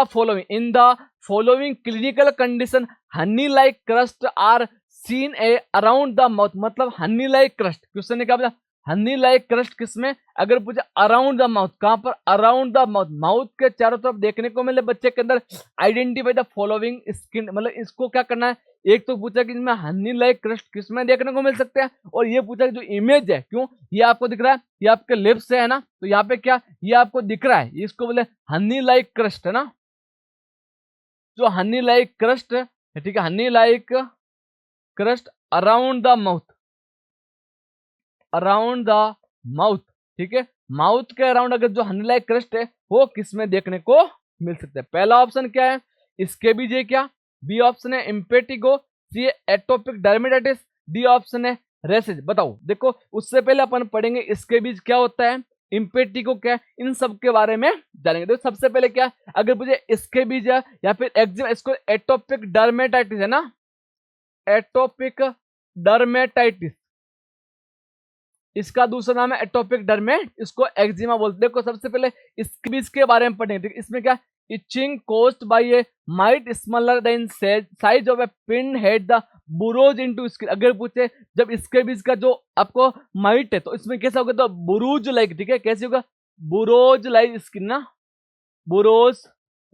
following clinical condition honey like crust are seen around the mouth, मतलब honey like crust, क्वेश्चन ने क्या बोला, हनी लाइक क्रस्ट किसमें, अगर पूछे अराउंड द माउथ, कहां पर, अराउंड द माउथ, माउथ के चारों तरफ देखने को मिले बच्चे के अंदर। आइडेंटिफाई द फॉलोइंग स्किन, मतलब इसको क्या करना है, एक तो पूछा कि इसमें हनी लाइक क्रस्ट किसमें देखने को मिल सकते हैं, और ये पूछा कि जो इमेज है, क्यों ये आपको दिख रहा है, ये आपके लिप्स से है ना, तो यहाँ पे क्या, ये आपको दिख रहा है, इसको बोले हनी लाइक क्रस्ट है ना, जो हनी लाइक क्रस्ट है, ठीक है, Honey like crust around the mouth, around the mouth, ठीक है, माउथ के अराउंड अगर जो हनी लाइक क्रस्ट है वो किसमें देखने को मिल सकता है। पहला ऑप्शन क्या है, स्केबीज है क्या, बी ऑप्शन है इम्पेटिगो, सी एटोपिक डर्मेटाइटिस, डी ऑप्शन है रेसेज। बताओ, देखो उससे पहले अपन पढ़ेंगे स्केबीज क्या होता है, इम्पेटिगो क्या है, इन सब के बारे में जानेंगे। देखो सबसे पहले क्या, अगर मुझे स्केबीज है या फिर एक्जिमा, इसको एटोपिक डर्मेटाइटिस है ना, एटोपिक डर्मेटाइटिस, इसका दूसरा नाम है एटोपिक डर्मेट, इसको एक्जिमा बोलते हैं। देखो सबसे पहले स्केबीज के बारे में पढ़ेंगे। इसमें क्या, itching caused by a mite smaller than size of a pin head the burrows into skin. अगर पूछे जब स्केबीज का जो आपको माइट है तो इसमें कैसा होगा, तो बुरूज लाइक, ठीक है, कैसे होगा, बुरोज लाइक स्किन ना, बुरोज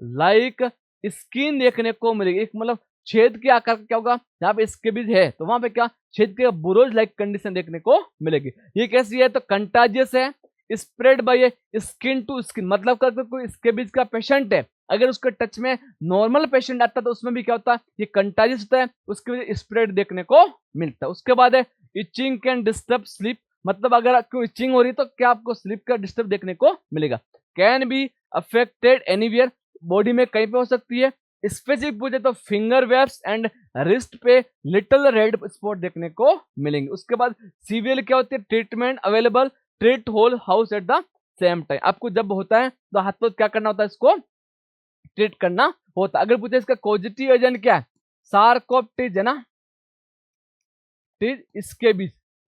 लाइक स्किन देखने को मिलेगी, एक मतलब छेद के आकार का क्या होगा, जहां पे स्केबीज है तो वहां पे क्या, छेद के बुरोज लाइक कंडीशन देखने को मिलेगी। ये कैसी है, तो कंटाजियस है, spread by skin to skin, मतलब अगर कोई स्केबीज का पेशेंट है, अगर उसके टच में नॉर्मल पेशेंट आता है तो उसमें भी क्या होता है, ये कंटाजियस होता है, उसकी वजह से स्प्रेड देखने को मिलता है। उसके बाद है इचिंग कैन डिस्टर्ब स्लीप, मतलब अगर आपको इचिंग हो रही है तो क्या आपको स्लीप का डिस्टर्ब देखने को मिलेगा। Can be affected anywhere, body में कहीं पे हो सकती है। स्पेसिफिक पूछे तो फिंगर वेब्स एंड रिस्ट पे लिटिल रेड स्पॉट देखने को मिलेंगे। उसके बाद सीवियर क्या होती है, treatment available, treat whole house at the same time, आपको जब होता है तो हाथ तो क्या करना होता है, इसको ट्रीट करना होता है। अगर पूछे इसका पॉजिटिव एजेंट क्या है, सार्कोप्टिज है ना, इसके बीच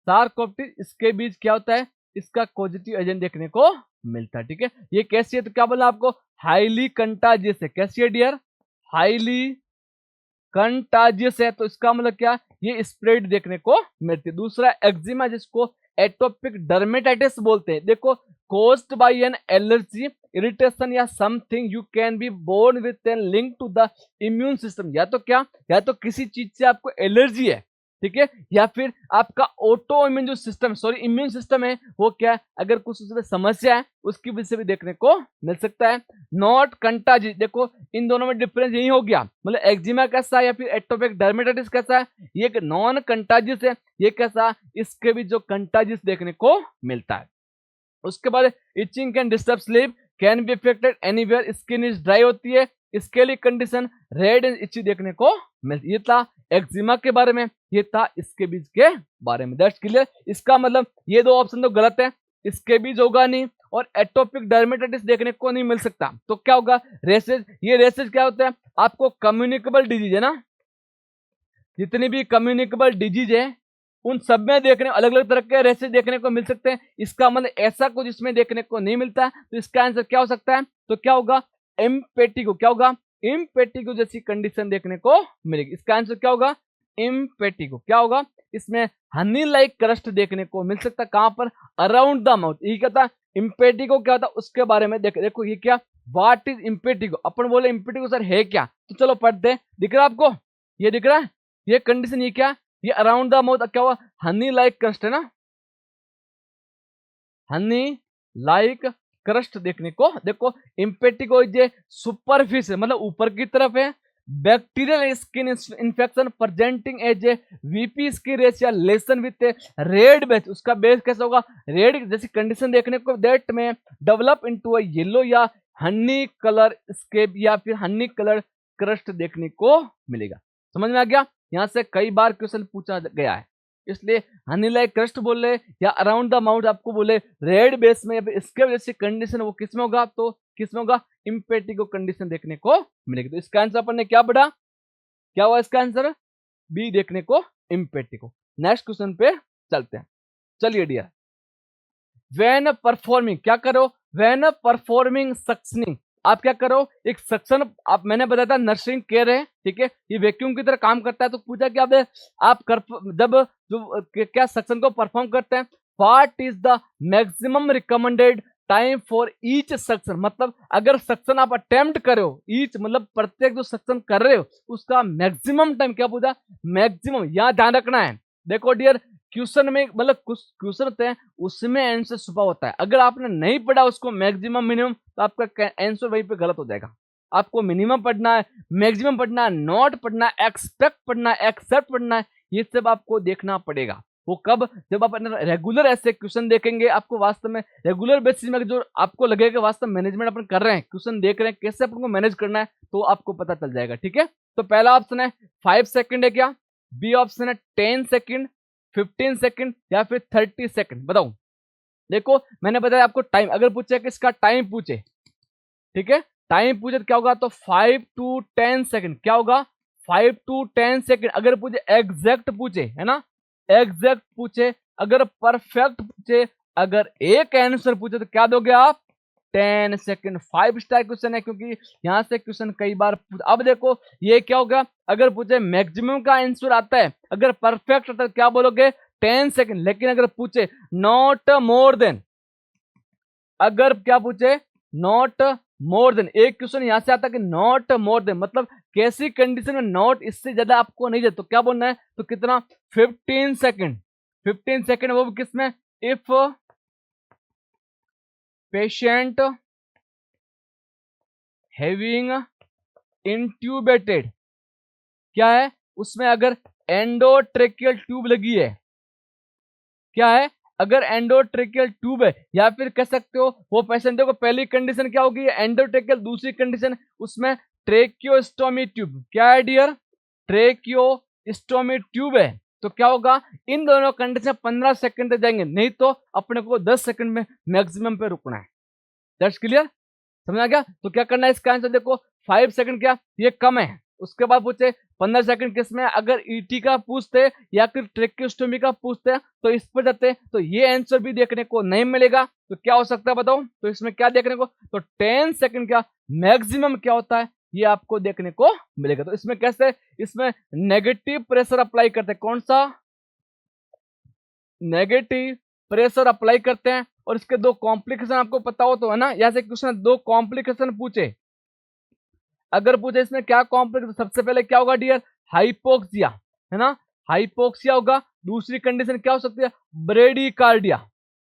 सार्कोप्टिज, इसके बीच क्या होता है, इसका पॉजिटिव एजेंट देखने को मिलता है। ठीक है, ये कैसी है तो क्या बोला आपको, हाईली कंटाजियस है। कैसी है डियर, हाईली कंटाजियस है, तो इसका मतलब क्या, ये स्प्रेड देखने को मिलती है। दूसरा एक्जिमा, जिसको एटोपिक डर्मेटाइटिस बोलते हैं, देखो caused by an allergy, irritation या something, you can be born with an link to the immune system, या तो क्या, या तो किसी चीज से आपको एलर्जी है, ठीक है, या फिर आपका ऑटो इम्यून जो सिस्टम, सॉरी इम्यून सिस्टम है वो क्या है, अगर कुछ उसमें समस्या है उसकी वजह से भी देखने को मिल सकता है। नॉट कंटाजियस, देखो इन दोनों में डिफरेंस यही हो गया, मतलब एक्जिमा कैसा है या फिर एटोपिक डर्मेटाइटिस कैसा है, ये एक नॉन कंटाजियस है, ये कैसा, इसके भी जो कंटाजियस देखने को मिलता है। उसके बाद itching can disturb sleep, can be affected anywhere, skin is dry होती है, scaly condition, red and itchy देखने को मिलती। ये था एक्जिमा के बारे में, ये था स्केबीज के बारे में। That's clear. इसका मतलब ये दो ऑप्शन तो गलत है, स्केबीज होगा नहीं और एटोपिक डर्मेटाइटिस देखने को नहीं मिल सकता। तो क्या होगा, रेसेज। ये रेसेज क्या होता है, आपको कम्युनिकेबल डिजीज है ना, जितनी भी कम्युनिकेबल डिजीज है उन सब में देखने अलग अलग तरह के रेसेज देखने को मिल सकते हैं। इसका मतलब ऐसा कुछ इसमें देखने को नहीं मिलता है, तो इसका आंसर क्या हो सकता है, तो क्या होगा, इम्पेटिगो। क्या होगा, इम्पेटिगो जैसी कंडीशन देखने को मिलेगी। इसका आंसर क्या होगा, इम्पेटिगो। क्या होगा, इसमें हनी लाइक क्रस्ट देखने को मिल सकता है, कहां पर, अराउंड द माउथ। ये क्या था, इम्पेटिगो क्या होता है उसके बारे में देखो ये क्या, व्हाट इज इम्पेटिगो। अपन बोले इम्पेटिगो सर है क्या, तो चलो पढ़ते हैं। दिख रहा है आपको, ये दिख रहा है, ये कंडीशन, ये क्या, ये अराउंड द माउथ क्या हुआ, हनी लाइक क्रस्ट है ना, हनी लाइक क्रस्ट देखने को। देखो इम्पेटिगो जे सुपरफिश है, मतलब ऊपर की तरफ है, bacterial skin infection presenting as a VP skin rash या lesion with a red base, उसका बेस कैसा होगा, रेड जैसी कंडीशन देखने को, दैट में डेवलप इनटू अ येलो या हनी कलर स्केप या फिर हनी कलर क्रस्ट देखने को मिलेगा। समझ में आ गया, यहाँ से कई बार क्वेश्चन पूछा गया है, इसलिए हनी लाइक क्रस्ट बोले या अराउंड द माउथ आपको बोले रेड बेस में, या फिर इसके वजह से कंडीशन वो किस में होगा, तो किस में होगा, इम्पेटिगो कंडीशन देखने को मिलेगी। तो इसका आंसर अपन ने क्या पढ़ा, क्या हुआ इसका आंसर, बी देखने को, इम्पेटिगो। नेक्स्ट क्वेश्चन पे चलते हैं। चलिए डियर, व्हेन परफॉर्मिंग, क्या करो, व्हेन परफॉर्मिंग सक्शनिंग, आप क्या करो, एक सक्शन, आप मैंने बताया था नर्सिंग केयर है, ठीक है, ये वैक्यूम की तरह काम करता है। तो पूछा क्या आप कर, जब जो क्या सक्शन को परफॉर्म करते हैं, what is the maximum recommended time for each suction, मतलब अगर सक्शन आप अटेम्प्ट करो, ईच मतलब प्रत्येक जो सक्शन कर रहे हो उसका मैक्सिमम टाइम, क्या पूछा, मैक्सिमम, यहां ध्यान रखना है। देखो डियर, क्वेश्चन में मतलब कुछ क्वेश्चन होते हैं उसमें आंसर छुपा होता है, अगर आपने नहीं पढ़ा उसको मैक्सिमम मिनिमम, तो आपका आंसर वहीं पे गलत हो जाएगा। आपको मिनिमम पढ़ना है, मैक्सिमम पढ़ना है, नॉट पढ़ना है, एक्सपेक्ट पढ़ना है, एक्सेप्ट पढ़ना है, ये सब आपको देखना पड़ेगा। वो कब, जब आप रेगुलर ऐसे क्वेश्चन देखेंगे, आपको वास्तव में रेगुलर बेसिस में जो आपको लगेगा वास्तव मैनेजमेंट अपन कर रहे हैं, क्वेश्चन देख रहे हैं, कैसे अपन को मैनेज करना है, तो आपको पता चल जाएगा। ठीक है, तो पहला ऑप्शन है 5 सेकंड है क्या, बी ऑप्शन है 10 सेकंड, 15 सेकंड या फिर 30 सेकंड, बताओ। देखो मैंने बताया आपको टाइम, अगर पूछे कि इसका टाइम पूछे, ठीक है, टाइम पूछे तो क्या होगा, तो 5 to 10 सेकंड, क्या होगा, 5 to 10 सेकंड। अगर पूछे एग्जैक्ट पूछे, है ना, एग्जैक्ट पूछे, अगर परफेक्ट पूछे, अगर एक आंसर पूछे तो क्या दोगे आप, 10 सेकंड। 5 स्टार क्वेश्चन है क्योंकि यहां से क्वेश्चन कई बार अब देखो ये क्या होगा, अगर पूछे मैक्सिमम का आंसर आता है, अगर परफेक्ट आता है क्या बोलोगे, 10 सेकंड। लेकिन अगर पूछे नॉट मोर देन, अगर क्या पूछे नॉट मोर देन, एक क्वेश्चन यहां से आता है कि नॉट मोर देन, मतलब कैसी कंडीशन में नॉट इससे ज्यादा आपको नहीं दे, तो क्या बोलना है, तो कितना, 15 सेकंड। 15 सेकंड वो भी किसमें, इफ पेशेंट हैविंग इंट्यूबेटेड, क्या है उसमें अगर एंडोट्रेकियल ट्यूब लगी है, क्या है अगर एंडोट्रेकियल ट्यूब है, या फिर कह सकते हो वो पेशेंट, देखो पहली कंडीशन क्या होगी एंडोट्रेकियल, दूसरी कंडीशन उसमें ट्रेकियोस्टोमी ट्यूब, क्या है डियर ट्रेकियोस्टोमी ट्यूब है, तो क्या होगा इन दोनों कंडीशन 15 सेकंड तक जाएंगे, नहीं तो अपने को 10 सेकंड में मैक्सिमम पे रुकना है। दैट्स क्लियर, समझ आ गया। तो क्या करना है इसका आंसर, देखो 5 सेकंड क्या ये कम है, उसके बाद पूछे 15 सेकंड किस में, अगर ईटी का पूछते या फिर ट्रेकियोस्टोमी का पूछते तो इस पर जाते, तो ये आंसर भी देखने को नहीं मिलेगा। तो क्या हो सकता है बताओ, तो इसमें क्या देखने को, तो 10 सेकंड क्या मैक्सिमम क्या होता है ये आपको देखने को मिलेगा। तो इसमें कैसे, इसमें नेगेटिव प्रेशर अप्लाई करते हैं, कौन सा नेगेटिव प्रेशर अप्लाई करते हैं, और इसके दो कॉम्प्लिकेशन आपको पता हो तो है ना, जैसे क्वेश्चन दो कॉम्प्लिकेशन पूछे, अगर पूछे इसमें क्या कॉम्प्लिकेशन, सबसे पहले क्या होगा डियर हाइपोक्सिया, है ना हाइपोक्सिया होगा, दूसरी कंडीशन क्या हो सकती है ब्रेडिकार्डिया,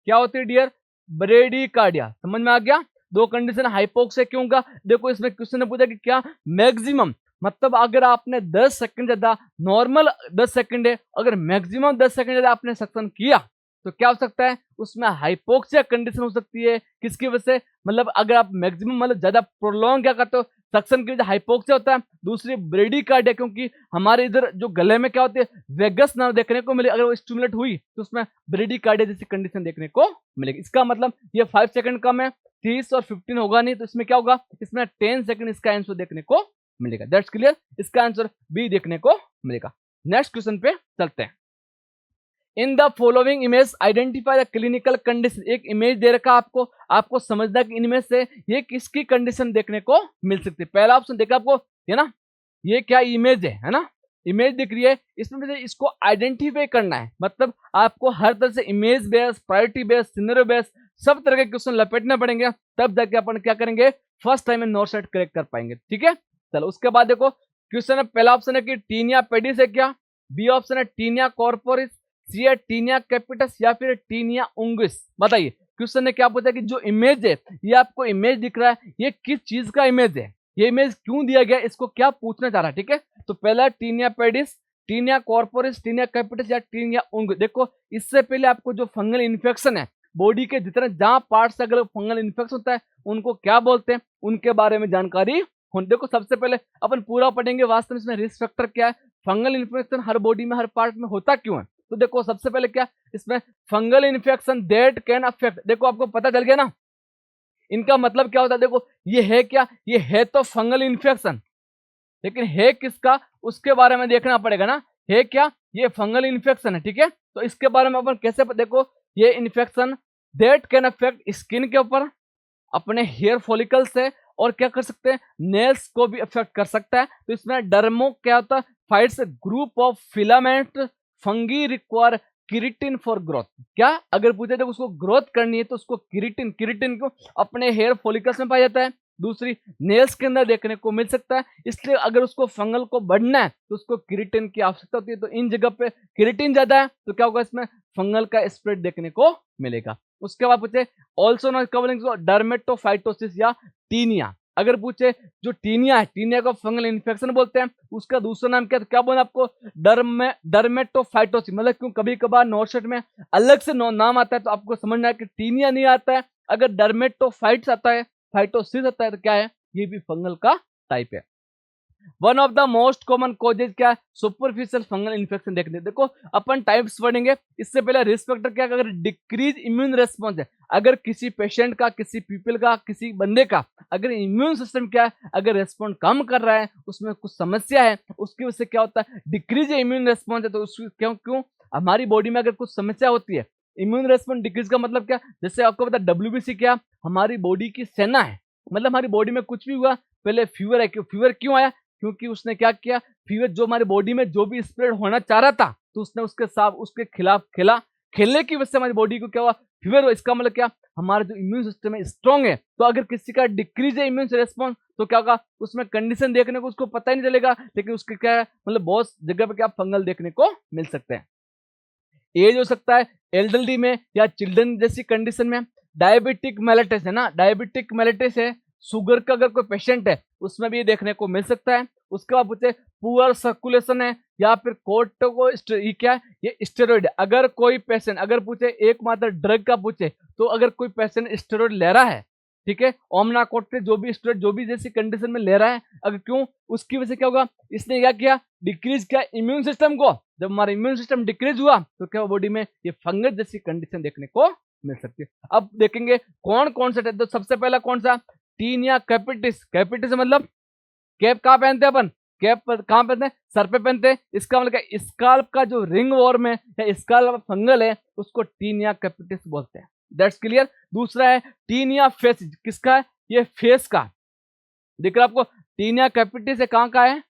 क्या होती है डियर ब्रेडिकार्डिया, समझ में आ गया। दो कंडीशन हाइपोक्सिया क्यों होगा, देखो इसमें क्वेश्चन ने पूछा कि क्या मैक्सिमम, मतलब अगर आपने 10 सेकंड ज्यादा, नॉर्मल 10 सेकंड है, अगर मैक्सिमम 10 सेकंड ज्यादा आपने सक्शन किया तो क्या हो सकता है उसमें हाइपोक्सिया कंडीशन हो सकती है, किसकी वजह से, मतलब अगर आप मैक्सिमम मतलब ज्यादा प्रोलॉन्ग क्या करते हो सक्शन की वजह हाइपोक्सिया होता है, दूसरी ब्रेडिकार्डिया क्योंकि हमारे इधर जो गले में क्या होती है वेगस नर्व देखने को मिले, अगर वो स्टिमुलेट हुई तो उसमें ब्रेडिकार्डिया जैसी कंडीशन देखने को मिलेगी। इसका मतलब ये 5 सेकंड कम है, 30 और 15 होगा नहीं, तो इसमें क्या होगा इसमें 10 सेकंड इसका आंसर देखने को मिलेगा। दैट्स क्लियर, इसका आंसर बी देखने को मिलेगा। नेक्स्ट क्वेश्चन पे चलते हैं। In the following image identify the clinical condition, एक इमेज दे रखा आपको, आपको समझना कि इनमें से ये किसकी कंडीशन देखने को मिल सकती है। पहला ऑप्शन देखा आपको है ना, ये क्या इमेज है ना, इमेज दिख रही है, इसमें मुझे इसको आइडेंटिफाई करना है, मतलब आपको हर तरह से image base, priority base, scenario base सब तरह के क्वेश्चन लपेटने पड़ेंगे, तब जाके अपन क्या करेंगे फर्स्ट टाइम में नॉर्थ साइड करेक्ट कर पाएंगे। ठीक है, चलो उसके बाद देखो क्वेश्चन है, पहला ऑप्शन है कि टीनिया पेडिस है क्या, बी ऑप्शन है टीनिया कॉर्पोरिस, सी है टीनिया कैपिटस, या फिर टीनिया उंगिस। बताइए क्वेश्चन ने क्या पूछा कि जो इमेज है, ये आपको इमेज दिख रहा है, ये किस चीज का इमेज है, ये इमेज क्यों दिया गया, इसको क्या पूछना चाह रहा है। ठीक है, तो पहला tinea pedis, tinea corporis, tinea capitis या टीनिया उंगिस। देखो इससे पहले आपको जो फंगल इन्फेक्शन है बॉडी के जितने जहां पार्ट्स अगर फंगल इन्फेक्शन होता है उनको क्या बोलते हैं, उनके बारे में जानकारी हो। देखो सबसे पहले अपन पूरा पढ़ेंगे वास्तव में इसमें रिस्क फैक्टर क्या है, फंगल इन्फेक्शन हर बॉडी में हर पार्ट में होता क्यों है। तो देखो सबसे पहले क्या इसमें fungal infection that can affect, देखो आपको पता चल गया ना इनका मतलब क्या होता है। देखो ये है क्या, ये है तो फंगल इन्फेक्शन, लेकिन है किसका उसके बारे में देखना पड़ेगा ना, है क्या ये फंगल इन्फेक्शन है। ठीक है, तो इसके बारे में अपन कैसे, देखो ये infection that can affect skin के ऊपर, अपने हेयर फॉलिकल से, और क्या कर सकते हैं नेल्स को भी अफेक्ट कर सकता है। तो इसमें डर्मो क्या होता है phytes group of filament fungi require keratin for growth, क्या अगर पूछे तो उसको ग्रोथ करनी है तो उसको किरिटिन, किरिटिन को अपने हेयर फॉलिकल्स में पाया जाता है, दूसरी नेल्स के अंदर देखने को मिल सकता है। इसलिए अगर उसको फंगल को बढ़ना है तो उसको किरिटिन की आवश्यकता होती है, तो इन जगह पे किरिटिन ज्यादा है तो क्या होगा इसमें फंगल का स्प्रेड देखने को मिलेगा। उसके बाद पूछे ऑल्सो नॉट कवरिंग डर्मेटोफाइटोसिस या टीनिया, अगर पूछे जो टीनिया है, टीनिया को फंगल इन्फेक्शन बोलते हैं, उसका दूसरा नाम क्या, तो क्या बोला आपको डर्मेटोफाइटोसिस, मतलब क्यों कभी कभार नॉर्थ साइड में अलग से नाम आता है तो आपको समझना है कि टीनिया नहीं आता है, अगर डर्मेटोफाइट्स आता है, फाइटोसिस आता है तो क्या है ये भी फंगल का टाइप है। One of the most common causes क्या है सुपरफिशियल फंगल इन्फेक्शन देखने, देखो अपन टाइप्स पढ़ेंगे, इससे पहले रिस्क फैक्टर क्या, अगर डिक्रीज इम्यून रेस्पॉन्स है, अगर किसी पेशेंट का, किसी पीपल का, किसी बंदे का अगर इम्यून सिस्टम क्या है अगर रेस्पॉन्ड कम कर रहा है, उसमें कुछ समस्या है, उसकी वजह से क्या होता है डिक्रीज इम्यून रेस्पॉन्स है, तो उसकी क्यों क्यों हमारी बॉडी में अगर कुछ समस्या होती है, इम्यून रेस्पॉन्स डिक्रीज का मतलब क्या, जैसे आपको पता WBC क्या हमारी बॉडी की सेना है, मतलब हमारी बॉडी में कुछ भी हुआ पहले फीवर है, फीवर क्यों आया, क्योंकि उसने क्या किया, फीवर जो हमारी बॉडी में जो भी स्प्रेड होना चाह रहा था तो उसने उसके साथ उसके खिलाफ खेला, खेलने की वजह से हमारी बॉडी को क्या हुआ फीवर हुआ। इसका मतलब क्या हमारा जो इम्यून सिस्टम है स्ट्रांग है, तो अगर किसी का डिक्रीज है इम्यून रेस्पॉन्स तो क्या होगा उसमें कंडीशन देखने को उसको पता ही नहीं चलेगा, लेकिन उसके क्या है मतलब बहुत जगह पे क्या फंगल देखने को मिल सकते हैं। एज हो सकता है एल्डरली में या चिल्ड्रन जैसी कंडीशन में। डायबिटिक मेलेटस है ना, डायबिटिक मेलेटस है, शुगर का अगर कोई पेशेंट है उसमें भी ये देखने को मिल सकता है। उसके बाद पूछे पुअर सर्कुलेशन है या फिर कोर्टो ये क्या है, ये स्टेरॉइड। अगर कोई पेशेंट अगर पूछे एकमात्र ड्रग का पूछे तो अगर कोई पेशेंट स्टेरॉइड ले रहा है, ठीक है, ओमना कोर्ट जो भी स्टेरॉइड जो भी जैसी कंडीशन में ले रहा है, अगर क्यों उसकी वजह से क्या होगा, इसने क्या किया, डिक्रीज किया इम्यून सिस्टम को। जब हमारा इम्यून सिस्टम डिक्रीज हुआ तो क्या बॉडी में ये फंगस जैसी कंडीशन देखने को मिल सकती है। अब देखेंगे कौन कौन सा, तो सबसे पहला कौन सा, टीनिया कैपिटिस। कैपिटिस मतलब कैप कहाँ पहनते हैं अपन, कैप कहाँ पहनते हैं, सर पे पहनते हैं। इसका मतलब क्या, स्काल्प का जो रिंग वॉर्म है या स्काल्प फंगल है उसको टीनिया कैपिटिस बोलते हैं। That's clear. दूसरा है टीनिया फेसिस, किसका है, ये फेस का। देख रहे आपको टीनिया कैपिटिस है, कहाँ का है,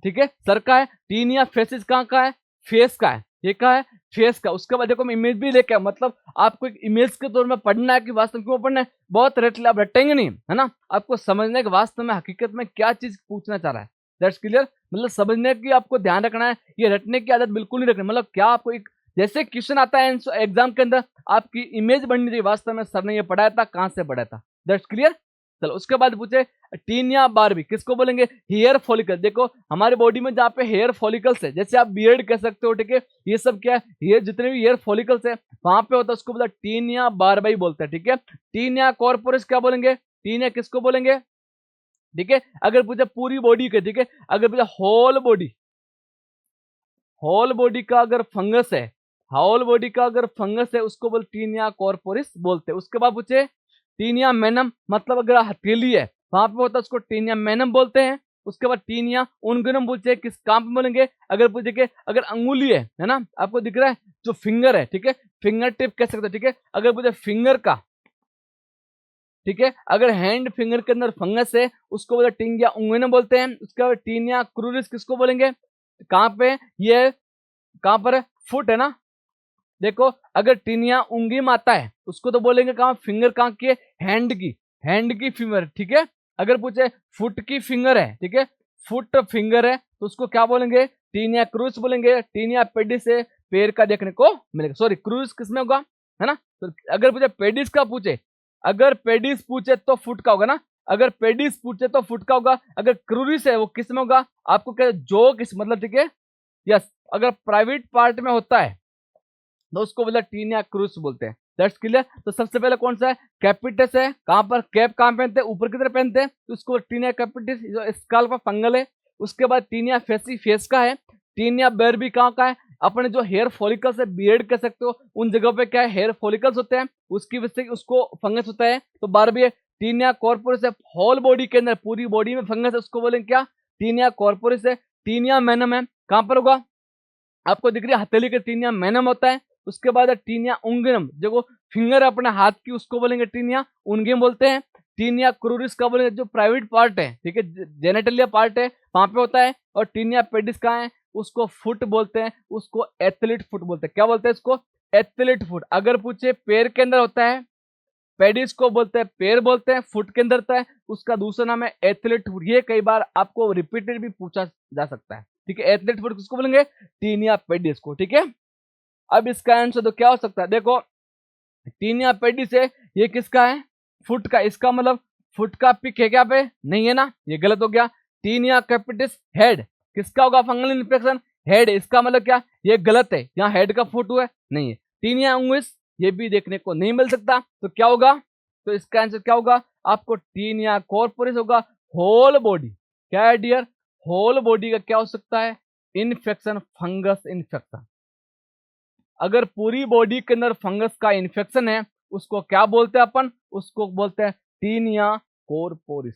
ठीक है, सर का है। टीनिया फेसिस कहाँ का है, फेस का है। ये का है, फेस का। उसके बाद देखो हम इमेज भी लेके, मतलब आपको एक इमेज के तौर में पढ़ना है कि वास्तव में क्यों पढ़ना है, बहुत आप रटेंगे नहीं, है ना, आपको समझने के वास्तव में हकीकत में क्या चीज पूछना चाह रहा है। That's clear. मतलब समझने की आपको ध्यान रखना है, ये रटने की आदत बिल्कुल नहीं रखनी। मतलब क्या आपको एक जैसे क्वेश्चन आता है एग्जाम के अंदर, आपकी इमेज बननी चाहिए वास्तव में सर ने ये पढ़ाया था, कहाँ से पढ़ाया था। That's clear. चलो उसके बाद पूछे टीनिया बार्बी, किसको बोलेंगे, हेयर फॉलिकल। देखो हमारे बॉडी में जहाँ पे हेयर फॉलिकल्स है, जैसे आप बियर्ड कह सकते हो, ठीक है, ये सब क्या है, ये जितने भी हेयर फॉलिकल्स है वहां पे होता है, उसको बोला टीनिया बार्बी बोलते हैं, ठीक है। टीनिया कॉर्पोरस क्या बोलेंगे, टीनिया किसको बोलेंगे, ठीक है। अगर पूछे पूरी बॉडी के, ठीक है, अगर पूछे होल बॉडी, होल बॉडी का अगर फंगस है, होल बॉडी का अगर फंगस है उसको बोल टीनिया कॉर्पोरिस बोलते हैं। उसके बाद पूछे टीनिया मैनम, मतलब अगर हथेली है वहां पे होता है उसको टीनिया मैनम बोलते हैं। उसके बाद टीनिया उनगुनम पूछे किस काम पे बोलेंगे, अगर पूछे कि अगर अंगुली है ना, आपको दिख रहा है जो फिंगर है, ठीक है, फिंगर टिप कह सकते हो, ठीक है। अगर पूछे फिंगर का, ठीक है, अगर हैंड फिंगर के अंदर फंगस है उसको बोले टीनिया उंगुनम बोलते हैं। उसके बाद टीनिया क्रूरिस किसको बोलेंगे, कहाँ पे, ये कहाँ पर है, फुट है ना। देखो अगर टीनिया उंगली में आता है उसको तो बोलेंगे कहाँ, फिंगर कहाँ की है, हैंड की, हैंड की फिंगर, ठीक है। अगर पूछे फुट की फिंगर है, ठीक है, फुट फिंगर है तो उसको क्या बोलेंगे, टीनिया क्रूज बोलेंगे। टीनिया पेडिस से पैर का देखने को मिलेगा, सॉरी क्रूज किसमें होगा, है ना। तो अगर पूछे पेडिस का पूछे, अगर पेडिस पूछे तो फुट का होगा ना, अगर पेडिस पूछे तो फुट का होगा। अगर क्रूरिस है वो किस में होगा, आपको क्या जो किस मतलब, ठीक है, यस, अगर प्राइवेट पार्ट में होता है तो उसको बोला टीनिया क्रूस बोलते हैं। That's clear. तो सबसे पहले कौन सा है, कैपिटस है, कहां पर कैप कहां पहनते हैं, ऊपर की तरफ पहनते हैं, तो उसको टीनिया कैपिटस जो स्काल्प फंगल है। उसके बाद टीनिया फेसी, फेस का है। टीनिया बार्बी कहां का है, अपने जो हेयर फॉलिकल्स है, बियर्ड कह सकते हो, उन जगह पे क्या है, हेयर फॉलिकल्स होते हैं, उसकी वजह से उसको फंगस होता है, तो बार्बी है। टीनिया कॉर्पोरस है, होल बॉडी के अंदर पूरी बॉडी में फंगस है, उसको बोलेंगे क्या, टीनिया कॉर्पोरस है। टीनिया मैनम है, कहां पर होगा, आपको दिख रही है हथेली के टीनिया मैनम होता है। उसके बाद है टीनिया उंगनम, जो फिंगर है अपने हाथ की उसको बोलेंगे टीनिया उंगनम बोलते हैं। टीनिया क्रूरिस का बोलेंगे जो प्राइवेट पार्ट है, ठीक है, जेनेटलिया पार्ट है वहां पे होता है। और टीनिया पेडिस कहाँ है, उसको फुट बोलते हैं, उसको एथलीट फुट बोलते हैं। क्या बोलते हैं इसको, एथलीट फुट। अगर पूछे पैर के अंदर होता है, पेडिस को बोलते हैं पैर बोलते हैं, फुट के अंदर होता है उसका दूसरा नाम है एथलीट फुट। ये कई बार आपको रिपीटेड भी पूछा जा सकता है, ठीक है। एथलीट फुट किसको बोलेंगे, टीनिया पेडिस को, ठीक है। अब इसका आंसर तो क्या हो सकता है, देखो टीनिया पेडिस है, ये किसका है, फुट का। इसका मतलब फुट का पिक है क्या पे, नहीं है ना, ये गलत हो गया। टीनिया कैपिटिस हेड, किसका होगा, फंगल इन्फेक्शन, हेड। इसका मतलब क्या, ये गलत है, यहाँ हेड का फुट हुआ है, नहीं है। टीनिया उंगलिस ये भी देखने को नहीं मिल सकता, तो क्या होगा, तो इसका आंसर क्या होगा, आपको टीनिया कॉर्पोरिस होगा, होल बॉडी। क्या है डियर, होल बॉडी का क्या हो सकता है, इन्फेक्शन, फंगस इन्फेक्शन। अगर पूरी बॉडी के अंदर फंगस का इन्फेक्शन है उसको क्या बोलते हैं अपन, उसको बोलते हैं टीनिया कॉर्पोरिस।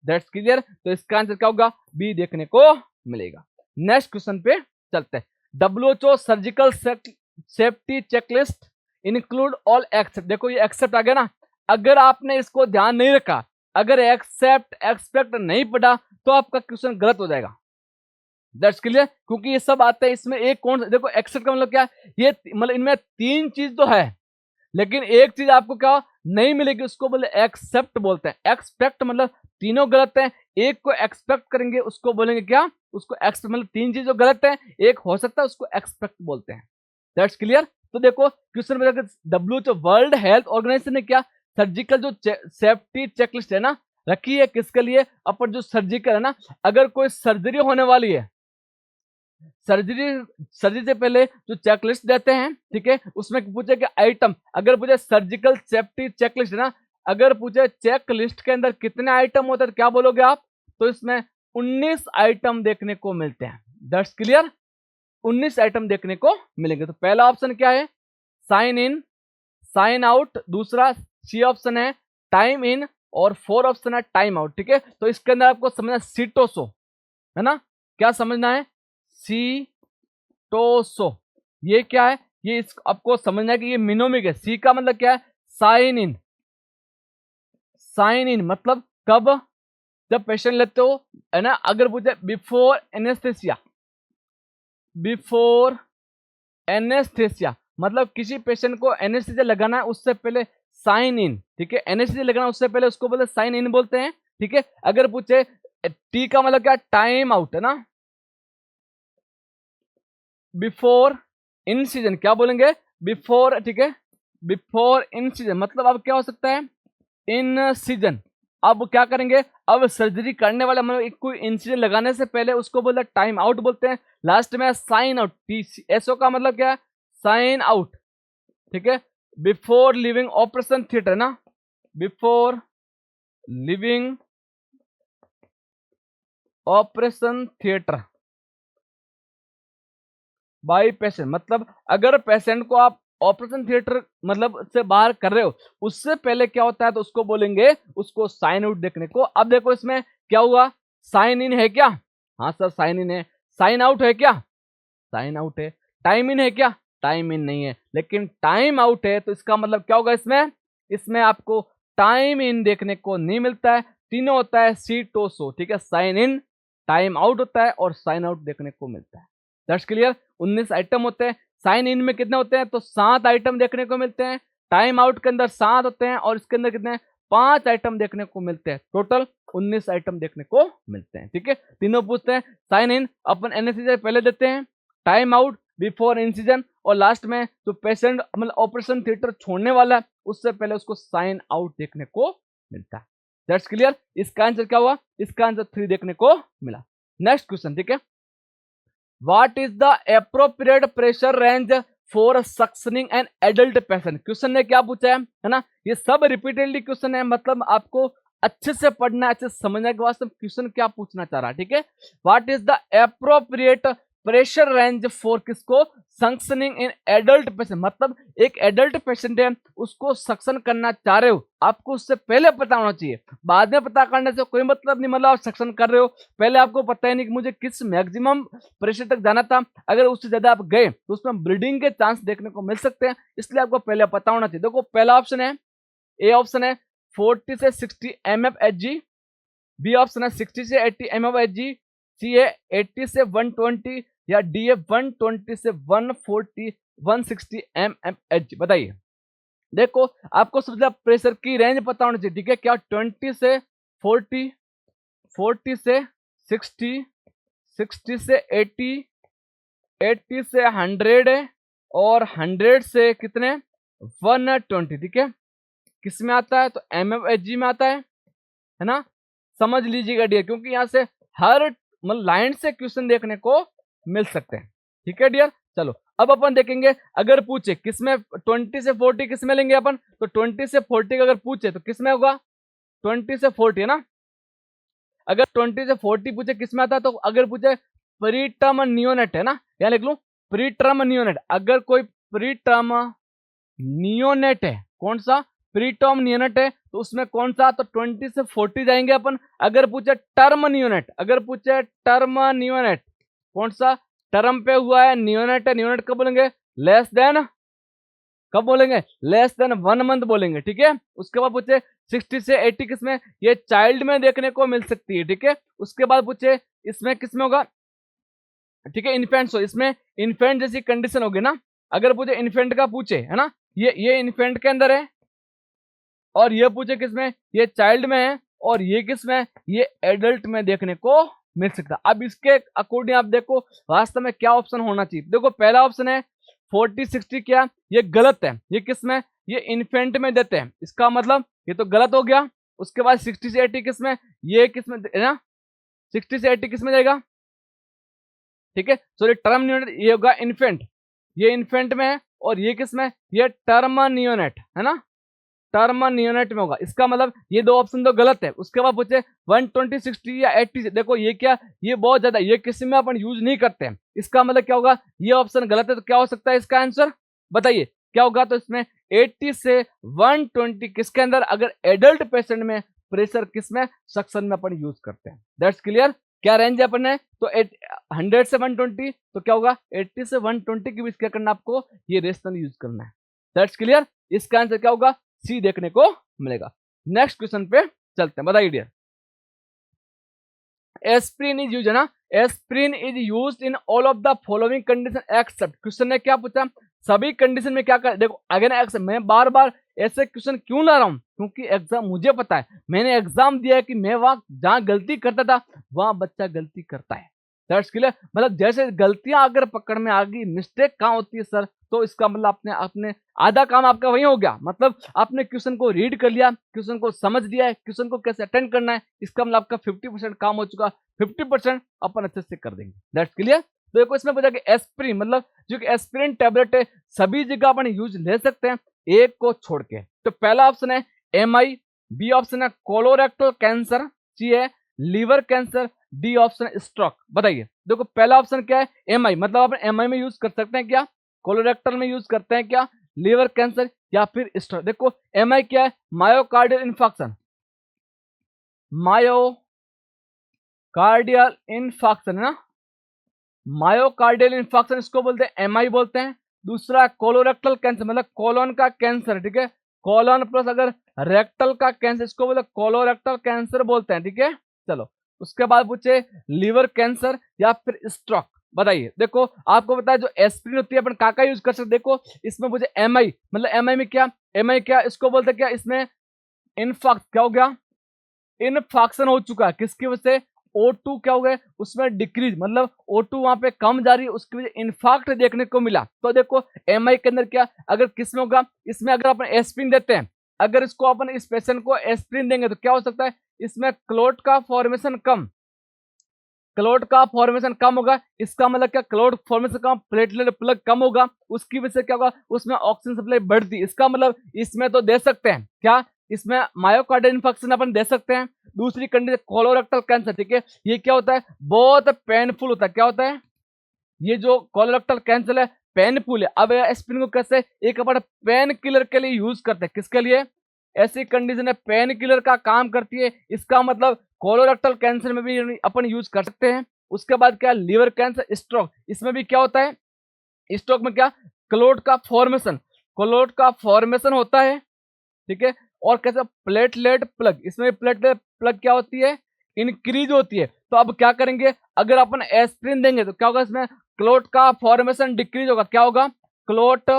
That's clear. तो इसका आंसर क्या होगा, बी देखने को मिलेगा। नेक्स्ट क्वेश्चन पे चलते हैं। WHO surgical safety checklist include all except. देखो ये एक्सेप्ट आ गया ना, अगर आपने इसको ध्यान नहीं रखा, अगर एक्सेप्ट एक्सपेक्ट नहीं पढ़ा तो आपका क्वेश्चन गलत हो जाएगा। That's clear. क्योंकि ये सब आते हैं इसमें, एक कौन, देखो एक्सेप्ट का मतलब क्या, ये मतलब इनमें तीन चीज तो है लेकिन एक चीज आपको क्या नहीं मिलेगी, उसको बोले एक्सेप्ट बोलते हैं। एक्सपेक्ट मतलब तीनों गलत है, एक को एक्सपेक्ट करेंगे उसको बोलेंगे क्या, उसको एक्सपेक्ट, मतलब तीन चीज जो गलत है एक हो सकता है उसको एक्सपेक्ट बोलते हैं। That's clear. तो देखो क्वेश्चन में WHO वर्ल्ड हेल्थ ऑर्गेनाइजेशन ने क्या सर्जिकल जो सेफ्टी चेकलिस्ट है ना रखी है, किसके लिए, अपन जो सर्जिकल है ना, अगर कोई सर्जरी होने वाली है, सर्जरी से पहले जो चेकलिस्ट देते हैं, ठीक है, उसमें पूछे कि आइटम, अगर पूछे सर्जिकल सेफ्टी चेकलिस्ट है ना, अगर पूछे चेकलिस्ट के अंदर कितने आइटम होते हैं तो क्या बोलोगे आप, तो इसमें 19 आइटम देखने को मिलते हैं। दैट्स क्लियर, 19 आइटम देखने को मिलेंगे। तो पहला ऑप्शन क्या है, साइन इन, साइन आउट, दूसरा सी ऑप्शन है टाइम इन, और 4 ऑप्शन है टाइम आउट। ठीक है, तो इसके अंदर आपको समझना सीटोसो है ना, क्या समझना है, सीटोसो, ये क्या है, ये आपको समझना है कि ये मिनोमिक है। सी का मतलब क्या है, साइन इन, साइन इन मतलब कब, जब पेशेंट लेते हो है ना, अगर पूछे बिफोर एनेस्थेसिया, बिफोर एनेस्थेसिया मतलब किसी पेशेंट को एनेस्थेसिया लगाना है उससे पहले साइन इन, ठीक है, एनेस्थेसिया लगाना उससे पहले उसको बोलते साइन इन बोलते हैं। ठीक है, अगर पूछे टी का मतलब क्या, टाइम आउट है ना, बिफोर इंसिजन क्या बोलेंगे, बिफोर, ठीक है, बिफोर इंसिजन मतलब अब क्या हो सकता है, इन सीजन। अब क्या करेंगे, अब सर्जरी करने वाले मतलब एक कोई इंसिजन लगाने से पहले उसको बोलते टाइम आउट बोलते हैं। लास्ट में साइन आउट, TCSO का मतलब क्या है, साइन आउट। ठीक है, बिफोर लिविंग ऑपरेशन थिएटर ना, before leaving operation theatre by patient मतलब अगर पेशेंट को आप ऑपरेशन थिएटर मतलब से बाहर कर रहे हो उससे पहले क्या होता है, तो उसको बोलेंगे उसको साइन आउट देखने को। अब देखो इसमें क्या हुआ, साइन इन है क्या, हाँ सर साइन इन है, साइन आउट है क्या, साइन आउट है, टाइम इन है क्या, टाइम इन नहीं है, लेकिन टाइम आउट है, तो इसका मतलब क्या होगा, इसमें इसमें आपको टाइम इन देखने को नहीं मिलता है, तीनों होता है सीटोसो। ठीक है, साइन इन, टाइम आउट होता है और साइन आउट देखने को मिलता है। दैट्स क्लियर, 19 आइटम होते हैं, साइन इन में कितने होते हैं, तो 7 आइटम देखने को मिलते हैं, टाइम आउट के अंदर 7 होते हैं और इसके अंदर कितने 5 आइटम देखने को मिलते हैं, टोटल 19 आइटम देखने को मिलते हैं। ठीक है, तीनों पूछते हैं, साइन इन अपन एनेस्थीसिया पहले देते हैं, टाइम आउट बिफोर इंसिजन, और लास्ट में जो पेशेंट मतलब ऑपरेशन थिएटर छोड़ने वाला है उससे पहले उसको साइन आउट देखने को मिलता है। दैट्स क्लियर, इसका आंसर क्या हुआ, इसका आंसर 3 देखने को मिला। नेक्स्ट क्वेश्चन, ठीक है, what is the appropriate pressure range for suctioning an adult patient. Question ने क्या पूछा है ना, ये सब रिपीटेडली क्वेश्चन है, मतलब आपको अच्छे से पढ़ना, अच्छे से समझने के वास्ते क्वेश्चन क्या पूछना चाह रहा है। ठीक है, what is the appropriate pressure range for किसको, सक्शनिंग इन एडल्ट पेशेंट मतलब एक एडल्ट पेशेंट है उसको सक्शन करना चाह रहे हो, आपको उससे पहले पता होना चाहिए, बाद में पता करने से कोई मतलब नहीं, मतलब आप सक्शन कर रहे हो पहले आपको पता ही नहीं कि मुझे किस मैक्सिमम प्रेशर तक जाना था, अगर उससे ज्यादा आप गए तो उसमें ब्लीडिंग के चांस देखने को मिल सकते हैं, इसलिए आपको पहले पता होना चाहिए। देखो पहला ऑप्शन है, ए ऑप्शन है 40 से 60 mmHg, बी ऑप्शन है 60 से 80 mmHg, सी है 80 से 120, या डी है 120 से 140 160 mmHg। बताइए, देखो आपको सबसे प्रेशर की रेंज पता होनी चाहिए। ठीक है, क्या 20 से 40, 40 से 60, 60 से 80, 80 से 100 और 100 से कितने 120। ठीक है, किस में आता है, तो mmHg में आता है ना, समझ लीजिएगा डियर, क्योंकि यहाँ से हर मतलब लाइन से क्वेश्चन देखने को मिल सकते हैं। ठीक है डियर, चलो अब अपन देखेंगे, अगर पूछे किसमें 20 से 40 किसमें लेंगे अपन, तो 20 से 40 अगर पूछे तो किसमें होगा, 20 से 40 है ना, अगर 20 से 40 पूछे किसमें आता है, तो अगर पूछे प्री टर्म नियोनेट है ना, यहाँ लिख लूं प्री टर्म नियोनेट, अगर कोई प्री टर्म नियोनेट है, कौन सा प्री टर्म नियोनेट है, तो उसमें कौन सा, तो 20 से 40 जाएंगे अपन। अगर पूछे टर्म नियोनेट, अगर पूछे टर्म नियोनेट, कौन सा टर्म पे हुआ है, नियोनेट है, नियोनेट कब बोलेंगे, लेस देन, कब बोलेंगे, लेस देन 1 मंथ बोलेंगे। ठीक है, उसके बाद पूछे 60 से 80 किसमें, ये चाइल्ड में देखने को मिल सकती है। ठीक है, उसके बाद पूछे इसमें किसमें होगा, ठीक है इन्फेंट्स हो, इसमें इन्फेंट जैसी कंडीशन होगी ना, अगर पूछे इन्फेंट का पूछे है ना, ये इन्फेंट के अंदर है, और ये पूछे किसमें, ये चाइल्ड में है, और ये किसमें, ये एडल्ट में देखने को मिल सकता है। अब इसके अकॉर्डिंग आप देखो वास्तव में क्या ऑप्शन होना चाहिए। देखो पहला ऑप्शन है 40-60 क्या, ये गलत है। ये किस में, ये इन्फेंट में देते हैं, इसका मतलब ये तो गलत हो गया। उसके बाद 60 से 80 किस में, ये किस में है ना, 60 से 80 किस में जाएगा, ठीक है। सॉरी टर्म न्यूनेट, ये होगा इन्फेंट, ये इन्फेंट में है, और ये किस में, ये टर्म न्यूनेट है ना, टर्म नियोनेट में होगा। इसका मतलब ये दो ऑप्शन तो गलत है। उसके बाद पूछे 120, 60 या 80 से, देखो ये क्या, ये बहुत ज्यादा, ये किसी में अपन यूज नहीं करते हैं। इसका मतलब क्या होगा, ये ऑप्शन गलत है। तो क्या हो सकता है इसका आंसर, बताइए क्या होगा। तो इसमें 80 से 120 किसके अंदर, अगर एडल्ट पेशेंट में प्रेशर किस में, सक्शन में अपन यूज करते हैं। That's clear. क्या रेंज है अपन ने, तो 100 से 120, तो क्या होगा 80 से 120 के बीच क्या करना आपको, ये रेशनल यूज करना है। That's clear. इसका आंसर क्या होगा, सी देखने को मिलेगा। नेक्स्ट क्वेश्चन पे चलते हैं, बताइए डियर। एस्प्रिन इज यूज है ना, aspirin is used in all of the following condition except, question ने क्या पूछा, सभी कंडीशन में क्या कर, देखो अगेन एक्सेप्ट, मैं बार बार ऐसे क्वेश्चन क्यों ला रहा हूं, क्योंकि एग्जाम मुझे पता है, मैंने एग्जाम दिया है कि मैं वहां जहां गलती करता था वहां बच्चा गलती करता है। That's clear. मतलब जैसे गलतियां अगर पकड़ में आ गई, मिस्टेक कहां होती है सर, तो इसका मतलब आपने आपने आधा काम आपका वही हो गया। मतलब आपने क्वेश्चन को रीड कर लिया, क्वेश्चन को समझ लिया है, क्वेश्चन को कैसे अटेंड करना है, इसका मतलब आपका 50% काम हो चुका, 50% अपन अच्छे से कर देंगे। That's clear. तो देखो इसमें पूछा कि एस्प्रिन, मतलब जो कि एस्प्रिन टैबलेट है सभी जगह अपन यूज ले सकते हैं एक को छोड़ के। तो पहला ऑप्शन है एमआई, बी ऑप्शन है कोलोरेक्टल कैंसर, सी है लीवर कैंसर, डी ऑप्शन है स्ट्रोक। बताइए देखो पहला ऑप्शन क्या है, एमआई, मतलब अपन एमआई में यूज कर सकते हैं क्या, कोलोरेक्टल में यूज करते हैं क्या, लीवर कैंसर या फिर स्ट्रोक। देखो एमआई क्या है, मायोकार्डियल इन्फेक्शन, मायोकार्डियल इन्फेक्शन है ना, मायोकार्डियल इन्फेक्शन इसको बोलते हैं, एमआई बोलते हैं। दूसरा कोलोरेक्टल कैंसर, मतलब कोलोन का कैंसर, ठीक है, कोलोन प्लस अगर रेक्टल का कैंसर, इसको बोलते हैं कोलोरेक्टल कैंसर बोलते हैं, ठीक है। चलो उसके बाद पूछे लीवर कैंसर या फिर स्ट्रोक। बताइए देखो आपको बताया जो एस्प्रिन होती है अपन काका यूज कर सकते, देखो इसमें मुझे एमआई, मतलब एमआई में क्या, एमआई क्या इसको बोलते हैं क्या, इसमें इन्फेक्ट क्या हो गया, इन्फेक्शन हो चुका है, किसकी वजह से, O2 क्या हो गया उसमें डिक्रीज, मतलब O2 वहां पे कम जा रही है, उसकी वजह इन्फाक्ट देखने को मिला। तो देखो एमआई के अंदर क्या, अगर किसमें होगा, इसमें अगर अपन एस्प्रिन देते हैं, अगर इसको अपन इस पेशेंट को एस्प्रिन देंगे तो क्या हो सकता है, इसमें क्लोट का फॉर्मेशन कम, क्लोट का फॉर्मेशन कम होगा। इसका मतलब क्या, क्लोट फॉर्मेशन कम, प्लेटलेट प्लग कम होगा, उसकी वजह से क्या होगा, उसमें ऑक्सीजन सप्लाई बढ़ती। इसका मतलब इसमें तो दे सकते हैं क्या, इसमें मायोकार्डियल इन्फेक्शन अपन दे सकते हैं। दूसरी कंडीशन कोलोरेक्टल कैंसर, ठीक है, ये क्या होता है, बहुत पेनफुल होता है। क्या होता है, ये जो कोलोरेक्टल कैंसर है पेनफुल है। अब एस्प्रिन को कैसे एक अपन पेन किलर के लिए यूज करते हैं, किसके लिए, ऐसी कंडीशन है पेन किलर का काम करती है। इसका मतलब कोलोरेक्टल कैंसर में भी अपन यूज कर सकते हैं। उसके बाद क्या, लीवर कैंसर, स्ट्रोक, इसमें भी क्या होता है, स्ट्रोक में क्या, क्लोट का फॉर्मेशन, क्लोट का फॉर्मेशन होता है, ठीक है। और कैसे, प्लेटलेट प्लग, इसमें प्लेटलेट प्लग क्या होती है, इंक्रीज होती है। तो अब क्या करेंगे, अगर अपन एस्प्रिन देंगे तो क्या होगा, इसमें क्लोट का फॉर्मेशन डिक्रीज होगा, क्या होगा, क्लोट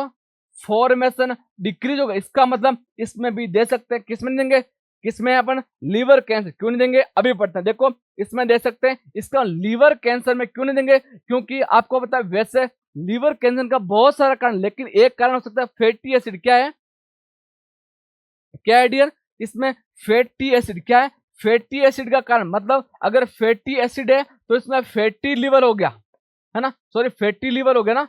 फॉर्मेशन डिक्रीज होगा। इसका मतलब इसमें भी दे सकते हैं, किसमें देंगे, किसमें अपन लीवर कैंसर, क्यों नहीं देंगे अभी पढ़ते हैं। देखो इसमें दे सकते हैं, इसका लीवर कैंसर में क्यों नहीं देंगे, क्योंकि आपको पता है वैसे लीवर कैंसर का बहुत सारा कारण, लेकिन एक कारण हो सकता है फैटी एसिड। क्या है, क्या है डियर, इसमें फैटी एसिड, क्या है, फैटी एसिड का कारण, मतलब अगर फैटी एसिड है तो इसमें फैटी लिवर हो गया, है ना, सॉरी फैटी लिवर हो गया ना,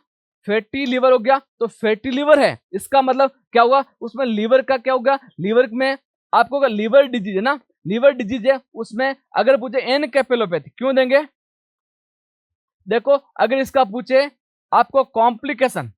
फैटी लिवर हो गया, तो फैटी लिवर है, इसका मतलब क्या होगा, उसमें लीवर का क्या होगा, लीवर में आपको होगा लीवर डिजीज है ना, लीवर डिजीज है, उसमें अगर पूछे एनकेफेलोपैथी क्यों देंगे। देखो अगर इसका पूछे आपको कॉम्प्लिकेशन,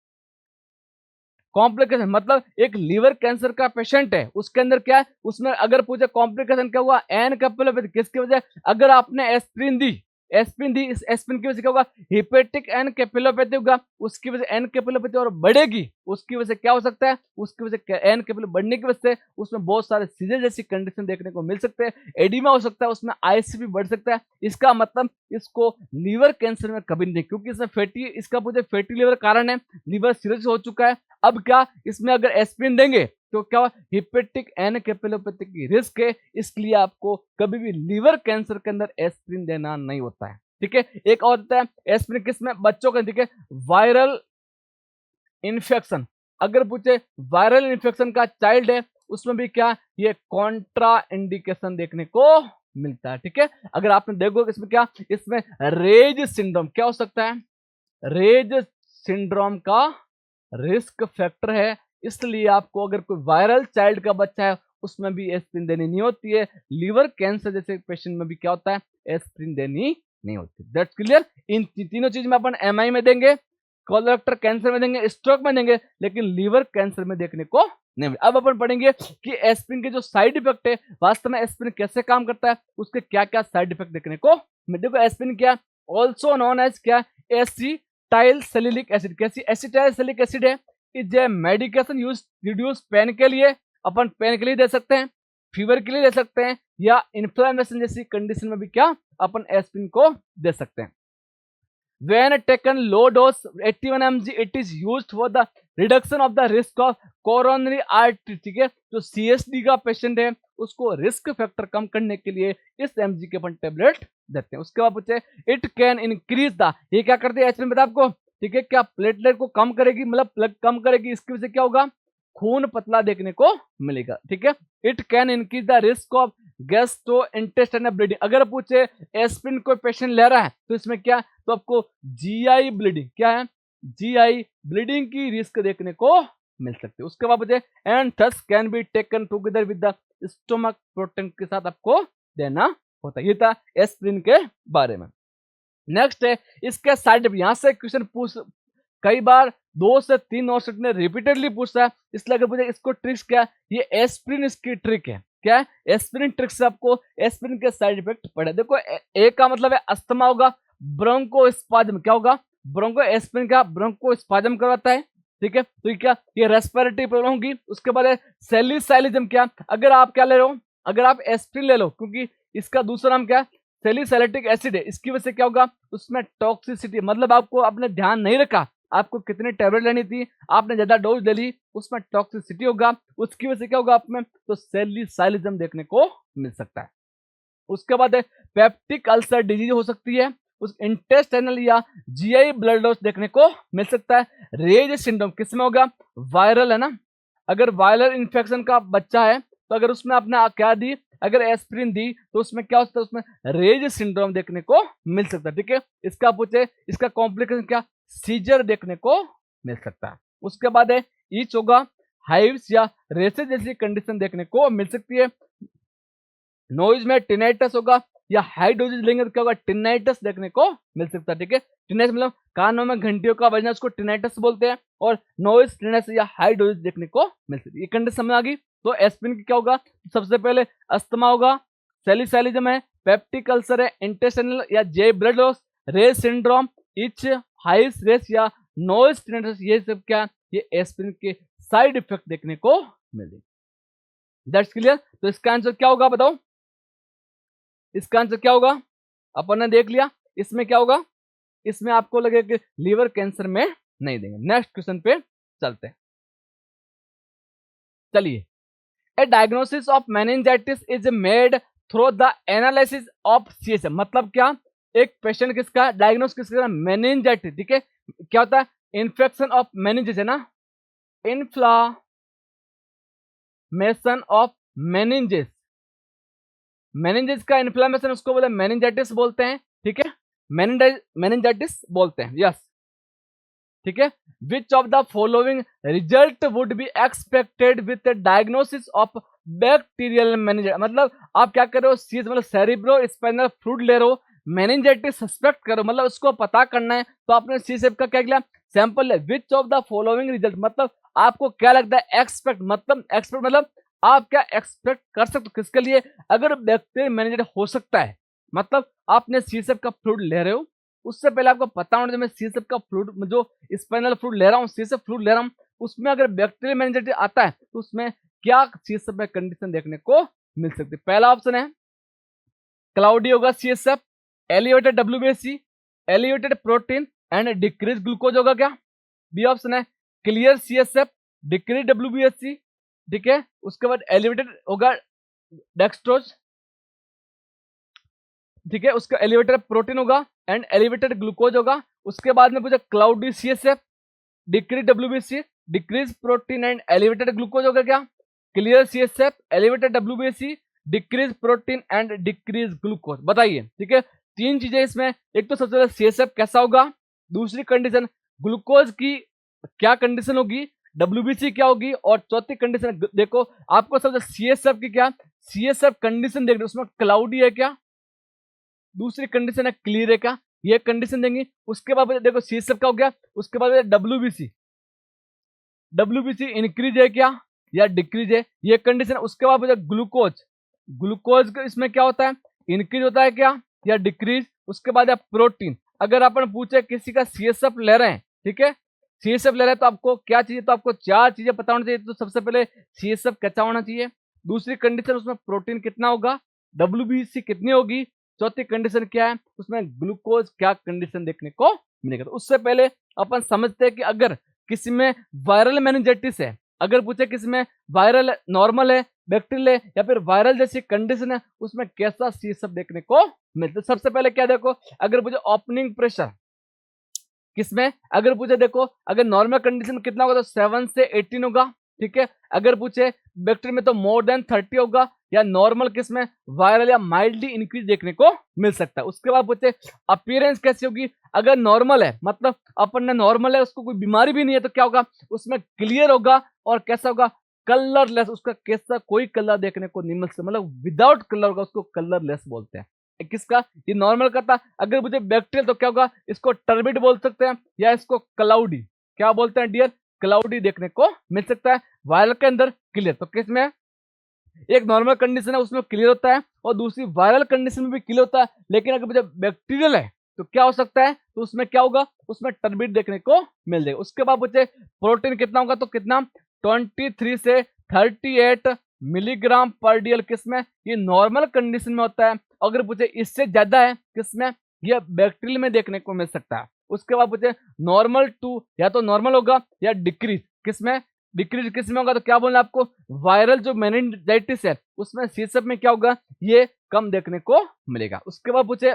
कॉम्प्लिकेशन मतलब एक लीवर कैंसर का पेशेंट है, उसके अंदर क्या है, उसमें अगर पूछे कॉम्प्लिकेशन क्या हुआ, एनकेफेलोपैथी, किसकी वजह, अगर आपने एस्प्रिन दी, एस्प्रिन दी, इस एस्प्रिन की वजह से क्या होगा, हिपेटिक एनकेफेलोपैथी होगा, उसकी वजह से एनकेफेलोपैथी और बढ़ेगी, उसकी वजह से क्या हो सकता है, उसकी वजह से एनकेफेलोपैथी बढ़ने की वजह से उसमें बहुत सारे सीजर जैसी कंडीशन देखने को मिल सकते हैं, एडिमा हो सकता है, उसमें आईसीपी बढ़ सकता है। इसका मतलब इसको लीवर कैंसर में कभी नहीं, क्योंकि इसमें फैटी, इसका पूछे फैटी लीवर कारण है, लीवर सीरियस हो चुका है। अब क्या, इसमें अगर एस्प्रिन देंगे तो क्या हिपेटिक एनकेफेलोपैथी की रिस्क है, इसलिए आपको कभी भी लीवर कैंसर के अंदर एस्प्रिन देना नहीं होता है, ठीक है। एक और होता है एस्प्रिन किसमें, बच्चों का, ठीक है, वायरल इन्फेक्शन, अगर पूछे वायरल इन्फेक्शन का चाइल्ड है, उसमें भी क्या ये कॉन्ट्रा इंडिकेशन देखने को मिलता है। ठीक है, अगर आपने देखो इसमें क्या, इसमें रेज सिंड्रोम क्या हो सकता है, रेज सिंड्रोम का रिस्क फैक्टर है, इसलिए आपको अगर कोई वायरल चाइल्ड का बच्चा है उसमें भी एस्पिरिन देनी नहीं होती है। लीवर कैंसर जैसे पेशेंट में भी क्या होता है, एस्पिरिन देनी नहीं होती। That's clear. इन तीनों चीज में अपन एमआई में देंगे, कोलोरेक्टर कैंसर में देंगे, स्ट्रोक में देंगे, लेकिन लीवर कैंसर में देखने को नहीं मिले। अब अपन पढ़ेंगे कि एस्पिरिन के जो साइड इफेक्ट है, वास्तव में एस्पिरिन कैसे काम करता है, उसके क्या क्या साइड इफेक्ट देखने को मिले। देखो एस्पिरिन क्या, ऑल्सो नोन एज क्या, एसिटाइल सैलिसिलिक एसिड। कैसी एसिटाइल सैलिसिलिक एसिड है, is a medication use reduce pain के लिए, अपन पेन के लिए दे सकते हैं, फीवर के लिए दे सकते हैं, या इन्फ्लेमेशन जैसी कंडीशन में भी क्या अपन एस्पिरिन को दे सकते हैं। When taken low dose 81 mg, it is used for the reduction of the risk of coronary artery। ठीक है, जो CSD का पेशेंट है उसको रिस्क फैक्टर कम करने के लिए इस mg के अपन टेबलेट देते हैं। उसके बाद पूछे इट कैन इंक्रीज द, ये क्या करती है एस्पिरिन, बता आपको। ठीक है, क्या प्लेटलेट को कम करेगी, मतलब प्लग कम करेगी, इसकी वजह से क्या होगा, खून पतला देखने को मिलेगा। ठीक है, it can increase the risk of gastrointestinal bleeding. अगर पूछे एस्पिरिन कोई पेशेंट ले रहा है तो इसमें क्या, तो आपको जीआई ब्लीडिंग, क्या है, जीआई ब्लीडिंग की रिस्क देखने को मिल सकती है। उसके बाद पूछे and thus can be taken together with the stomach protein के साथ आपको देना होता है। ये था एस्पिरिन के बारे में। नेक्स्ट है इसके साइड, यहां से क्वेश्चन पूछ कई बार 2 से 3 और सेट ने रिपीटेडली पूछता है, इसलिए अगर पूछे इसको ट्रिक्स क्या है, ये एस्पिरिन इसकी ट्रिक है। क्या है, एस्पिरिन ट्रिक से आपको एस्पिरिन के साइड इफेक्ट पड़े। देखो ए का मतलब है अस्थमा होगा, ब्रोंकोस्पाज्म क्या होगा, ब्रोंको एस्पिरिन का ब्रोंकोस्पाज्म करवाता है। ठीक है, तो ये क्या, ये रेस्पिरेटरी प्रॉब्लम होगी। उसके बाद है सैलिसाइलिज्म, क्या, अगर आप क्या ले रहे हो, अगर आप एस्पिरिन ले लो, क्योंकि इसका दूसरा नाम क्या है, सैलिसैलिटिक एसिड है, इसकी वजह से क्या होगा, उसमें टॉक्सिसिटी, मतलब आपको आपने ध्यान नहीं रखा, आपको कितनी टैबलेट लेनी थी, आपने ज्यादा डोज ले ली, उसमें टॉक्सिसिटी होगा, उसकी वजह से क्या होगा आप में, तो सैलिसाइलिज्म देखने को मिल सकता है। उसके बाद है पेप्टिक अल्सर डिजीज हो सकती है, उस इंटेस्टाइनल या जीआई ब्लड लॉस देखने को मिल सकता है। रेज सिंड्रोम किसमें होगा, वायरल है ना, अगर वायरल इन्फेक्शन का बच्चा है तो अगर उसमें आपने क्या दी, अगर एस्पिरिन दी तो उसमें क्या होता है, उसमें रेज सिंड्रोम देखने को मिल सकता है। ठीक है, इसका पूछे इसका कॉम्प्लिकेशन क्या, सीजर देखने को मिल सकता है। उसके बाद है ईच होगा, हाइव्स या रेसेस जैसी कंडीशन देखने को मिल सकती है। नॉइज में टिनाइटस होगा, या हाई डोजेज लेंगे तो क्या होगा, टिनाइटस देखने को मिल सकता है। ठीक है, टिनाइटस मतलब कानों में घंटियों का बजना, उसको टिनाइटस बोलते हैं, और नॉइज टिनाइटस या हाई डोजेज देखने को मिल सकती है। ये कंडीशन समझ आ गई। तो एस्पिरिन की क्या होगा, सबसे पहले अस्थमा होगा, सैलिसाइलिज्म है, पेप्टिक अल्सर है, इंटेस्टाइनल या जे blood loss, Reye's syndrome, itch, hives rash या नॉइज टिनाइटस, ये सब क्या, ये एस्पिरिन के साइड इफेक्ट देखने को मिलेंगे। That's clear. तो इसका आंसर क्या होगा बताओ, इसका आंसर क्या होगा, अपन ने देख लिया। इसमें क्या होगा, इसमें आपको लगेगा कि लीवर कैंसर में नहीं देंगे। नेक्स्ट क्वेश्चन पे चलते हैं। चलिए, a diagnosis of meningitis is made through the analysis of CSF. मतलब क्या, एक पेशेंट किसका डायग्नोस किसका, मेनिंजाइटिस। ठीक है, क्या होता है, इन्फेक्शन ऑफ मेनिंजेस है ना, इन्फ्लामेशन ऑफ मेनिंजेस, मेनिंजेस का इन्फ्लामेशन उसको बोले मेनिंजाइटिस बोलते हैं। ठीक है, मेनिंजाइटिस बोलते हैं, यस। ठीक है, विच of the following result would be expected with diagnosis of bacterial meningitis. मतलब आप क्या कर रहे हो, सीज मतलब सेरिब्रो स्पाइनल फ्लूइड ले रहे हो, मेनिंजाइटिस सस्पेक्ट करो, मतलब उसको पता करना है, तो आपने सीसेप का क्या किया, सैंपल है। विच ऑफ द फॉलोइंग रिजल्ट, मतलब आपको क्या लगता है, एक्सपेक्ट मतलब आप क्या एक्सपेक्ट कर सकते हो किसके लिए, अगर बैक्टीरियल मेनिंजाइटिस हो सकता है, मतलब आपने सीसेप का फ्लूइड ले रहे हो, उससे पहले आपको पता होना चाहिए मैं सीसेप का फ्लूइड जो स्पाइनल फ्लूइड ले रहा हूँ, सीसेप फ्लूइड ले रहा हूँ, उसमें अगर बैक्टीरियल मेनिंजाइटिस आता है तो उसमें क्या सीएसएफ में कंडीशन देखने को मिल सकती है। पहला ऑप्शन है क्लाउडी होगा CSF, elevated WBSC, elevated protein and decrease glucose होगा क्या। बी ऑप्शन है क्लियर सीएसएफ, डिक्रीज डब्ल्यूबीएससी। ठीक है, उसके बाद एलिवेटेड होगा डेक्सट्रोज। ठीक है, उसका एलिवेटेड प्रोटीन होगा एंड एलिवेटेड ग्लूकोज होगा। उसके बाद में पूछा cloudy CSF, decrease WBC, decrease protein and elevated glucose हो गया क्या, clear CSF, elevated WBC, decrease protein and decrease glucose. बताइए, ठीक है, तीन चीजें इसमें, एक तो सबसे पहले सीएसएफ कैसा होगा, दूसरी कंडीशन ग्लूकोज की क्या कंडीशन होगी, डब्ल्यूबीसी क्या होगी, और चौथी कंडीशन देखो आपको सबसे सीएसएफ की क्या, सीएसएफ कंडीशन देख रहे हो उसमें क्लाउडी है क्या, दूसरी कंडीशन है क्लियर है क्या, ये कंडीशन देंगे। उसके बाद देखो सीएसएफ का हो गया, उसके बाद डब्ल्यूबीसी, डब्ल्यूबीसी इंक्रीज है क्या या डिक्रीज है, ये कंडीशन। उसके बाद ग्लूकोज, ग्लूकोज इसमें क्या होता है, इंक्रीज होता है क्या या डिक्रीज। उसके बाद प्रोटीन, अगर अपन पूछे किसी का सीएसएफ ले रहे हैं, ठीक है, सीएसएफ ले रहे हैं तो आपको क्या चाहिए, तो आपको चार चीजें पता होना चाहिए। तो सबसे पहले सीएसएफ कैसा होना चाहिए, दूसरी कंडीशन उसमें प्रोटीन कितना होगा, डब्ल्यूबीसी कितनी होगी, चौथी कंडीशन क्या है, उसमें ग्लूकोज क्या कंडीशन देखने को मिलेगा। तो उससे पहले अपन समझते हैं कि अगर किसी में वायरल मेनिंजाइटिस है, अगर पूछे किसी में वायरल नॉर्मल है, बैक्टीरियल है या फिर वायरल जैसी कंडीशन है, उसमें कैसा सीएसएफ देखने को मिलता है। सबसे पहले क्या देखो, अगर पूछे ओपनिंग प्रेशर किसमें, अगर पूछे देखो अगर नॉर्मल कंडीशन कितना होगा तो 7 से 18 होगा, ठीक है। अगर पूछे बैक्टीरिया में तो मोर देन 30 होगा, या नॉर्मल किसमें वायरल या माइल्डली इंक्रीज देखने को मिल सकता है। उसके बाद पूछे अपीयरेंस कैसी होगी, अगर नॉर्मल है मतलब अपन ने नॉर्मल है, उसको कोई बीमारी भी नहीं है, तो क्या होगा उसमें क्लियर होगा और कैसा होगा कलरलेस, उसका कैसा कोई कलर देखने को नहीं मिल सकता, मतलब विदाउट कलर होगा, उसको कलरलेस बोलते हैं। किसका, ये नॉर्मल का था। अगर मुझे बैक्टीरियल तो क्या होगा, इसको टर्बिड बोल सकते हैं या इसको क्लाउडी, क्या बोलते हैं डियर, क्लाउडी देखने को मिल सकता है। वायरल के अंदर क्लियर, तो किसमें एक नॉर्मल कंडीशन है उसमें क्लियर होता है और दूसरी वायरल कंडीशन में भी क्लियर होता है। लेकिन अगर मुझे बैक्टीरियल है तो क्या हो सकता है, तो उसमें क्या होगा, उसमें टर्बिड देखने को मिल जाएगा। उसके बाद मुझे प्रोटीन कितना होगा, तो कितना 23 से 38 मिलीग्राम पर डीएल किसमें, ये नॉर्मल कंडीशन में होता है। अगर पूछे इससे ज्यादा है किसमें, ये बैक्टीरियल में देखने को मिल सकता है। उसके बाद पूछे नॉर्मल टू, या तो नॉर्मल होगा या डिक्रीज किसमें, डिक्रीज किसमें होगा, तो क्या बोलना आपको वायरल जो मेनिंजाइटिस है उसमें सीएसएफ में क्या होगा, ये कम देखने को मिलेगा। उसके बाद पूछे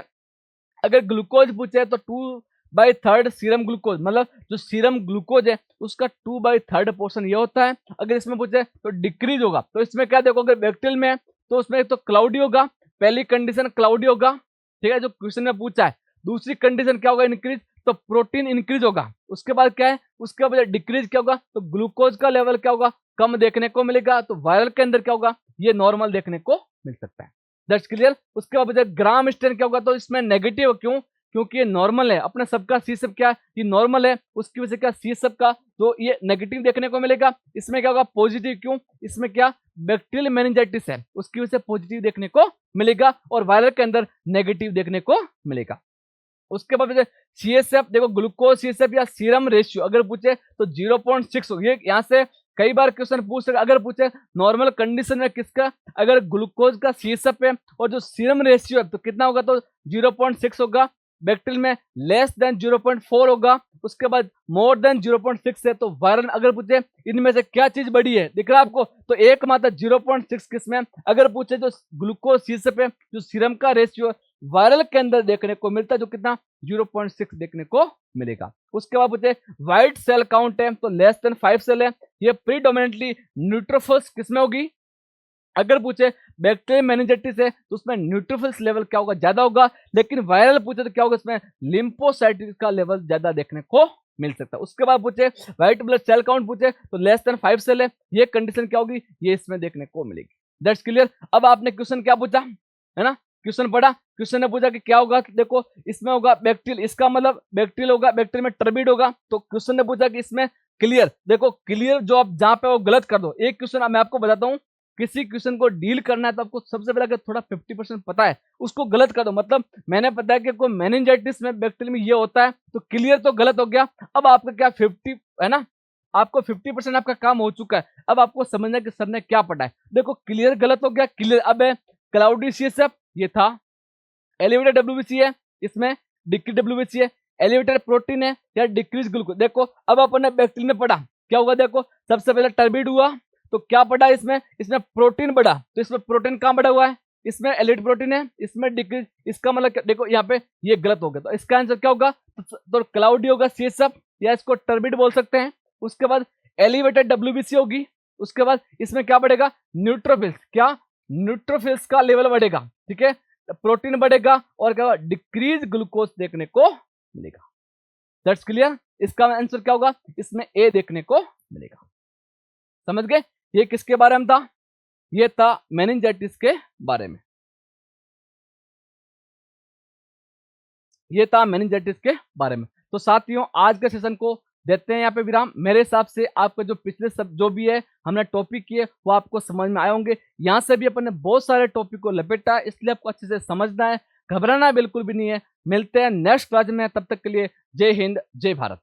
अगर ग्लूकोज पूछे तो 2/3 सीरम ग्लूकोज, मतलब जो सीरम ग्लूकोज है उसका 2/3 पोर्शन ये होता है। अगर इसमें पूछे तो डिक्रीज होगा, तो इसमें क्या देखो अगर बैक्टीरियल में है तो उसमें तो क्लाउडी होगा, पहली कंडीशन क्लाउडी होगा, ठीक है, जो क्वेश्चन में पूछा है। दूसरी कंडीशन क्या होगा, इंक्रीज, तो प्रोटीन इंक्रीज होगा। उसके बाद क्या है, उसके बाद डिक्रीज क्या होगा, तो ग्लूकोज का लेवल क्या होगा, कम देखने को मिलेगा। तो वायरल के अंदर क्या होगा, ये नॉर्मल देखने को मिल सकता है। That's clear. उसके बाद ग्राम स्टेन क्या होगा, तो इसमें नेगेटिव, क्यों, क्योंकि ये नॉर्मल है, अपने सबका सीएसएफ क्या है, ये नॉर्मल है, उसकी वजह से क्या सीएसएफ का तो ये नेगेटिव देखने को मिलेगा। इसमें क्या होगा पॉजिटिव, क्यों, इसमें क्या बैक्टीरियल मेनिंजाइटिस है, उसकी वजह से पॉजिटिव देखने को मिलेगा, और वायरल के अंदर नेगेटिव देखने को मिलेगा। उसके बाद सीएसएफ देखो, ग्लूकोज सीएसएफ या सीरम रेशियो अगर पूछे तो 0.6 हो, ये यहाँ से कई बार क्वेश्चन पूछ सकते। अगर पूछे नॉर्मल कंडीशन में किसका, अगर ग्लूकोज का सीएसएफ है और जो सीरम रेशियो है तो कितना होगा, तो 0.6 होगा। बैक्टीरियल में लेस देन 0.4 होगा। उसके बाद मोर देन 0.6 है। तो वायरल अगर पूछे इनमें से क्या चीज बड़ी है, दिख रहा है आपको, तो एक मात्र 0.6 किसमें। अगर पूछे जो ग्लूकोज सीएसएफ है, जो सीरम का रेशियो वायरल के अंदर देखने को मिलता है, जो कितना 0.6 देखने को मिलेगा। उसके बाद पूछे व्हाइट सेल काउंट है, तो लेस देन 5 सेल है। ये प्रीडोमिनेंटली न्यूट्रोफिल्स किसमें होगी। अगर पूछे बैक्टीरियल मेनिंजाइटिस है तो उसमें न्यूट्रोफिल्स लेवल क्या होगा, ज्यादा होगा। लेकिन वायरल पूछे तो क्या होगा, इसमें लिम्फोसाइट्स का लेवल ज्यादा देखने को मिल सकता है। उसके बाद पूछे व्हाइट ब्लड सेल काउंट पूछे तो लेस देन 5 सेल है। ये कंडीशन क्या होगी, ये इसमें देखने को मिलेगी। That's clear. अब आपने क्वेश्चन क्या पूछा है ना, क्वेश्चन पढ़ा, क्वेश्चन ने पूछा कि क्या होगा, देखो इसमें होगा बैक्टीरियल, इसका मतलब बैक्टीरियल होगा, बैक्टीरियल में टर्बिड होगा। तो क्वेश्चन ने पूछा कि इसमें क्लियर, देखो क्लियर जो आप जहां पे वो गलत कर दो। एक क्वेश्चन मैं आपको बताता हूँ, किसी क्वेश्चन को डील करना है तो आपको सबसे पहले अगर थोड़ा 50% पता है उसको गलत कर दो। मतलब मैंने पता है कि कोई मेनिंजाइटिस में बैक्टीरिया में ये होता है, तो क्लियर तो गलत हो गया। अब आपका क्या 50 है ना, आपको 50% आपका काम हो चुका है। अब आपको समझना है कि सर ने क्या पढ़ा है। देखो क्लियर गलत हो गया, क्लियर अब है क्लाउडी सीएसएफ, ये था एलिवेटेड डब्ल्यूबीसी है, इसमें डिक्रीज डब्ल्यूबीसी है, एलिवेटेड प्रोटीन है या डिक्रीज ग्लूकोज। देखो अब अपन ने बैक्टीरिया में पढ़ा क्या होगा, देखो सबसे पहले टर्बिड हुआ तो क्या पढ़ा इसमें, इसमें प्रोटीन बढ़ा, तो इसमें प्रोटीन कहाँ बढ़ा हुआ है, इसमें एलिवेटेड प्रोटीन है, इसमें डिक्रीज। इसका मतलब देखो यहाँ पे ये गलत हो गया, तो इसका आंसर क्या होगा, तो क्लाउडी होगा सीएसएफ, या इसको टर्बिड बोल सकते हैं। उसके बाद एलिवेटेड WBC होगी। उसके बाद इसमें क्या बढ़ेगा, न्यूट्रोफिल्स, क्या न्यूट्रोफिल्स का लेवल बढ़ेगा, ठीक है, प्रोटीन बढ़ेगा और क्या डिक्रीज ग्लूकोज देखने को मिलेगा। That's clear. इसका आंसर क्या होगा, इसमें ए देखने को मिलेगा। समझ गए। ये किसके बारे में था, ये था मेनिंजाइटिस के बारे में, ये था मेनिंजाइटिस के बारे में। तो साथियों आज के सेशन को देते हैं यहाँ पे विराम। मेरे हिसाब से आपका जो पिछले सब जो भी है हमने टॉपिक किए वो आपको समझ में आए होंगे। यहाँ से भी अपन ने बहुत सारे टॉपिक को लपेटा है, इसलिए आपको अच्छे से समझना है, घबराना बिल्कुल भी नहीं है। मिलते हैं नेक्स्ट क्लास में, तब तक के लिए जय हिंद जय भारत।